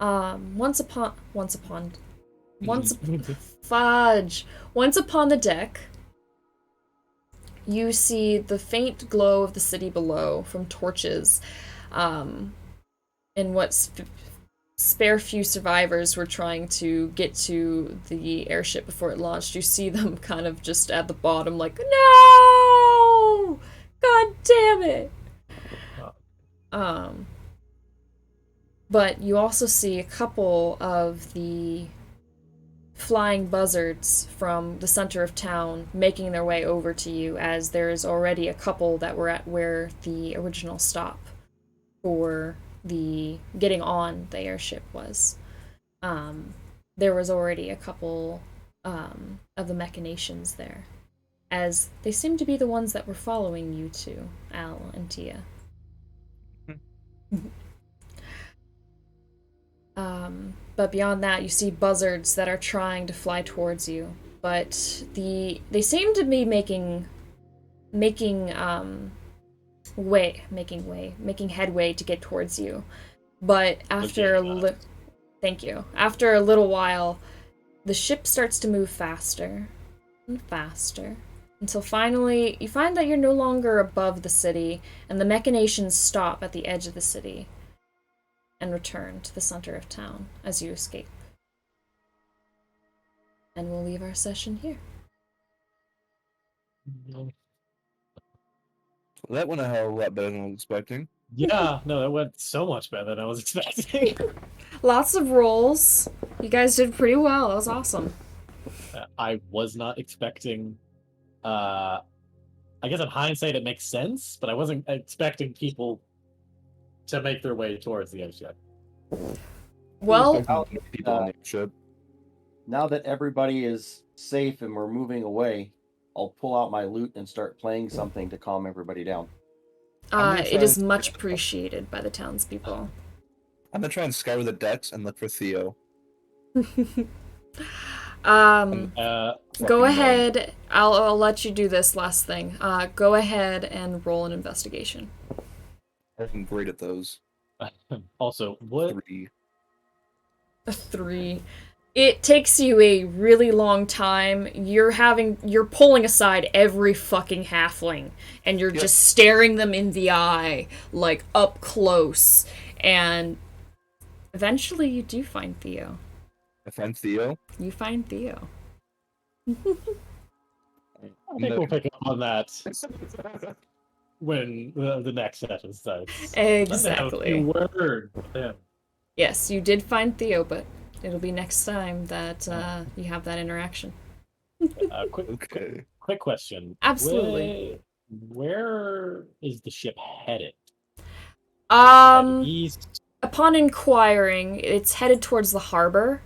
Once upon the deck, you see the faint glow of the city below from torches, and what spare few survivors were trying to get to the airship before it launched. You see them kind of just at the bottom, like, no! God damn it! But you also see a couple of the flying buzzards from the center of town making their way over to you, as there is already a couple that were at where the original stop for the getting on the airship was. There was already a couple of the machinations there, as they seem to be the ones that were following you two, Al and Tia. But beyond that, you see buzzards that are trying to fly towards you, but they seem to be making headway to get towards you. But after thank you. After a little while, the ship starts to move faster and faster until finally you find that you're no longer above the city, and the machinations stop at the edge of the city and return to the center of town as you escape. And we'll leave our session here. Well, that went a hell of a lot better than I was expecting. Yeah, no, that went so much better than I was expecting. Lots of rolls. You guys did pretty well. That was awesome. I was not expecting. I guess in hindsight it makes sense, but I wasn't expecting people to make their way towards the airship. Well, People on the ship. Now that everybody is safe and we're moving away, I'll pull out my lute and start playing something to calm everybody down. it is much appreciated by the townspeople. I'm gonna try and scour the decks and look for Theo. Go ahead. I'll let you do this last thing. Go ahead and roll an investigation. I'm great at those. Also, what? 3. A 3. It takes you a really long time. You're pulling aside every fucking halfling, and you're just staring them in the eye, like up close, and eventually you do find Theo. I find Theo. You find Theo. I think we'll pick up on that when the next session starts. Exactly. Word. Yeah. Yes, you did find Theo, but it'll be next time that you have that interaction. Quick question. Absolutely. Where is the ship headed? East. Upon inquiring, it's headed towards the harbor.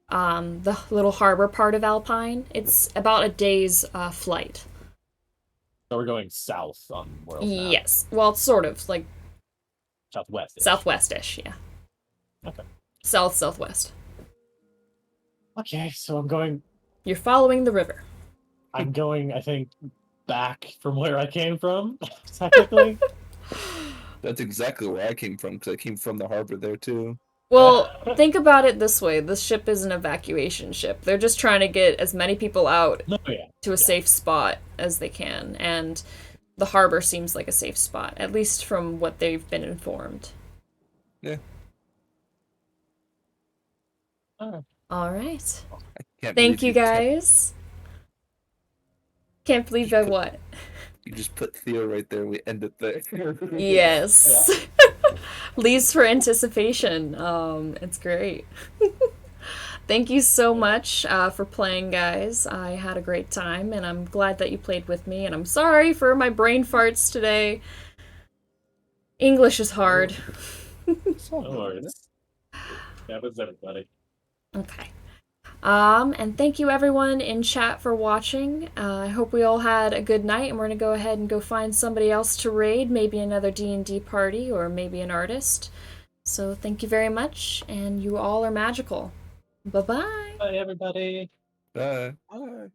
The little harbor part of Alpine. It's about a day's flight. So we're going south on World Map. Yes. Well, it's sort of. Like, Southwest. Southwest-ish, yeah. Okay. Southwest. Okay, so I'm going. You're following the river. I think, back from where I came from. Technically. That's exactly where I came from, because I came from the harbor there too. Well, think about it this way. The ship is an evacuation ship. They're just trying to get as many people out No, yeah. to a safe spot as they can, and the harbor seems like a safe spot, at least from what they've been informed. Yeah. All right. Can't Thank believe you, guys. Can't believe I what? You just put Theo right there. We end it there. Yes. Leaves for anticipation. It's great. Thank you so much for playing, guys. I had a great time, and I'm glad that you played with me, and I'm sorry for my brain farts today. English is hard. No worries. That was everybody. Okay. And thank you everyone in chat for watching. I hope we all had a good night, and we're gonna go ahead and go find somebody else to raid, maybe another D&D party, or maybe an artist. So thank you very much, and you all are magical. Bye-bye. Bye, everybody. Bye. Bye.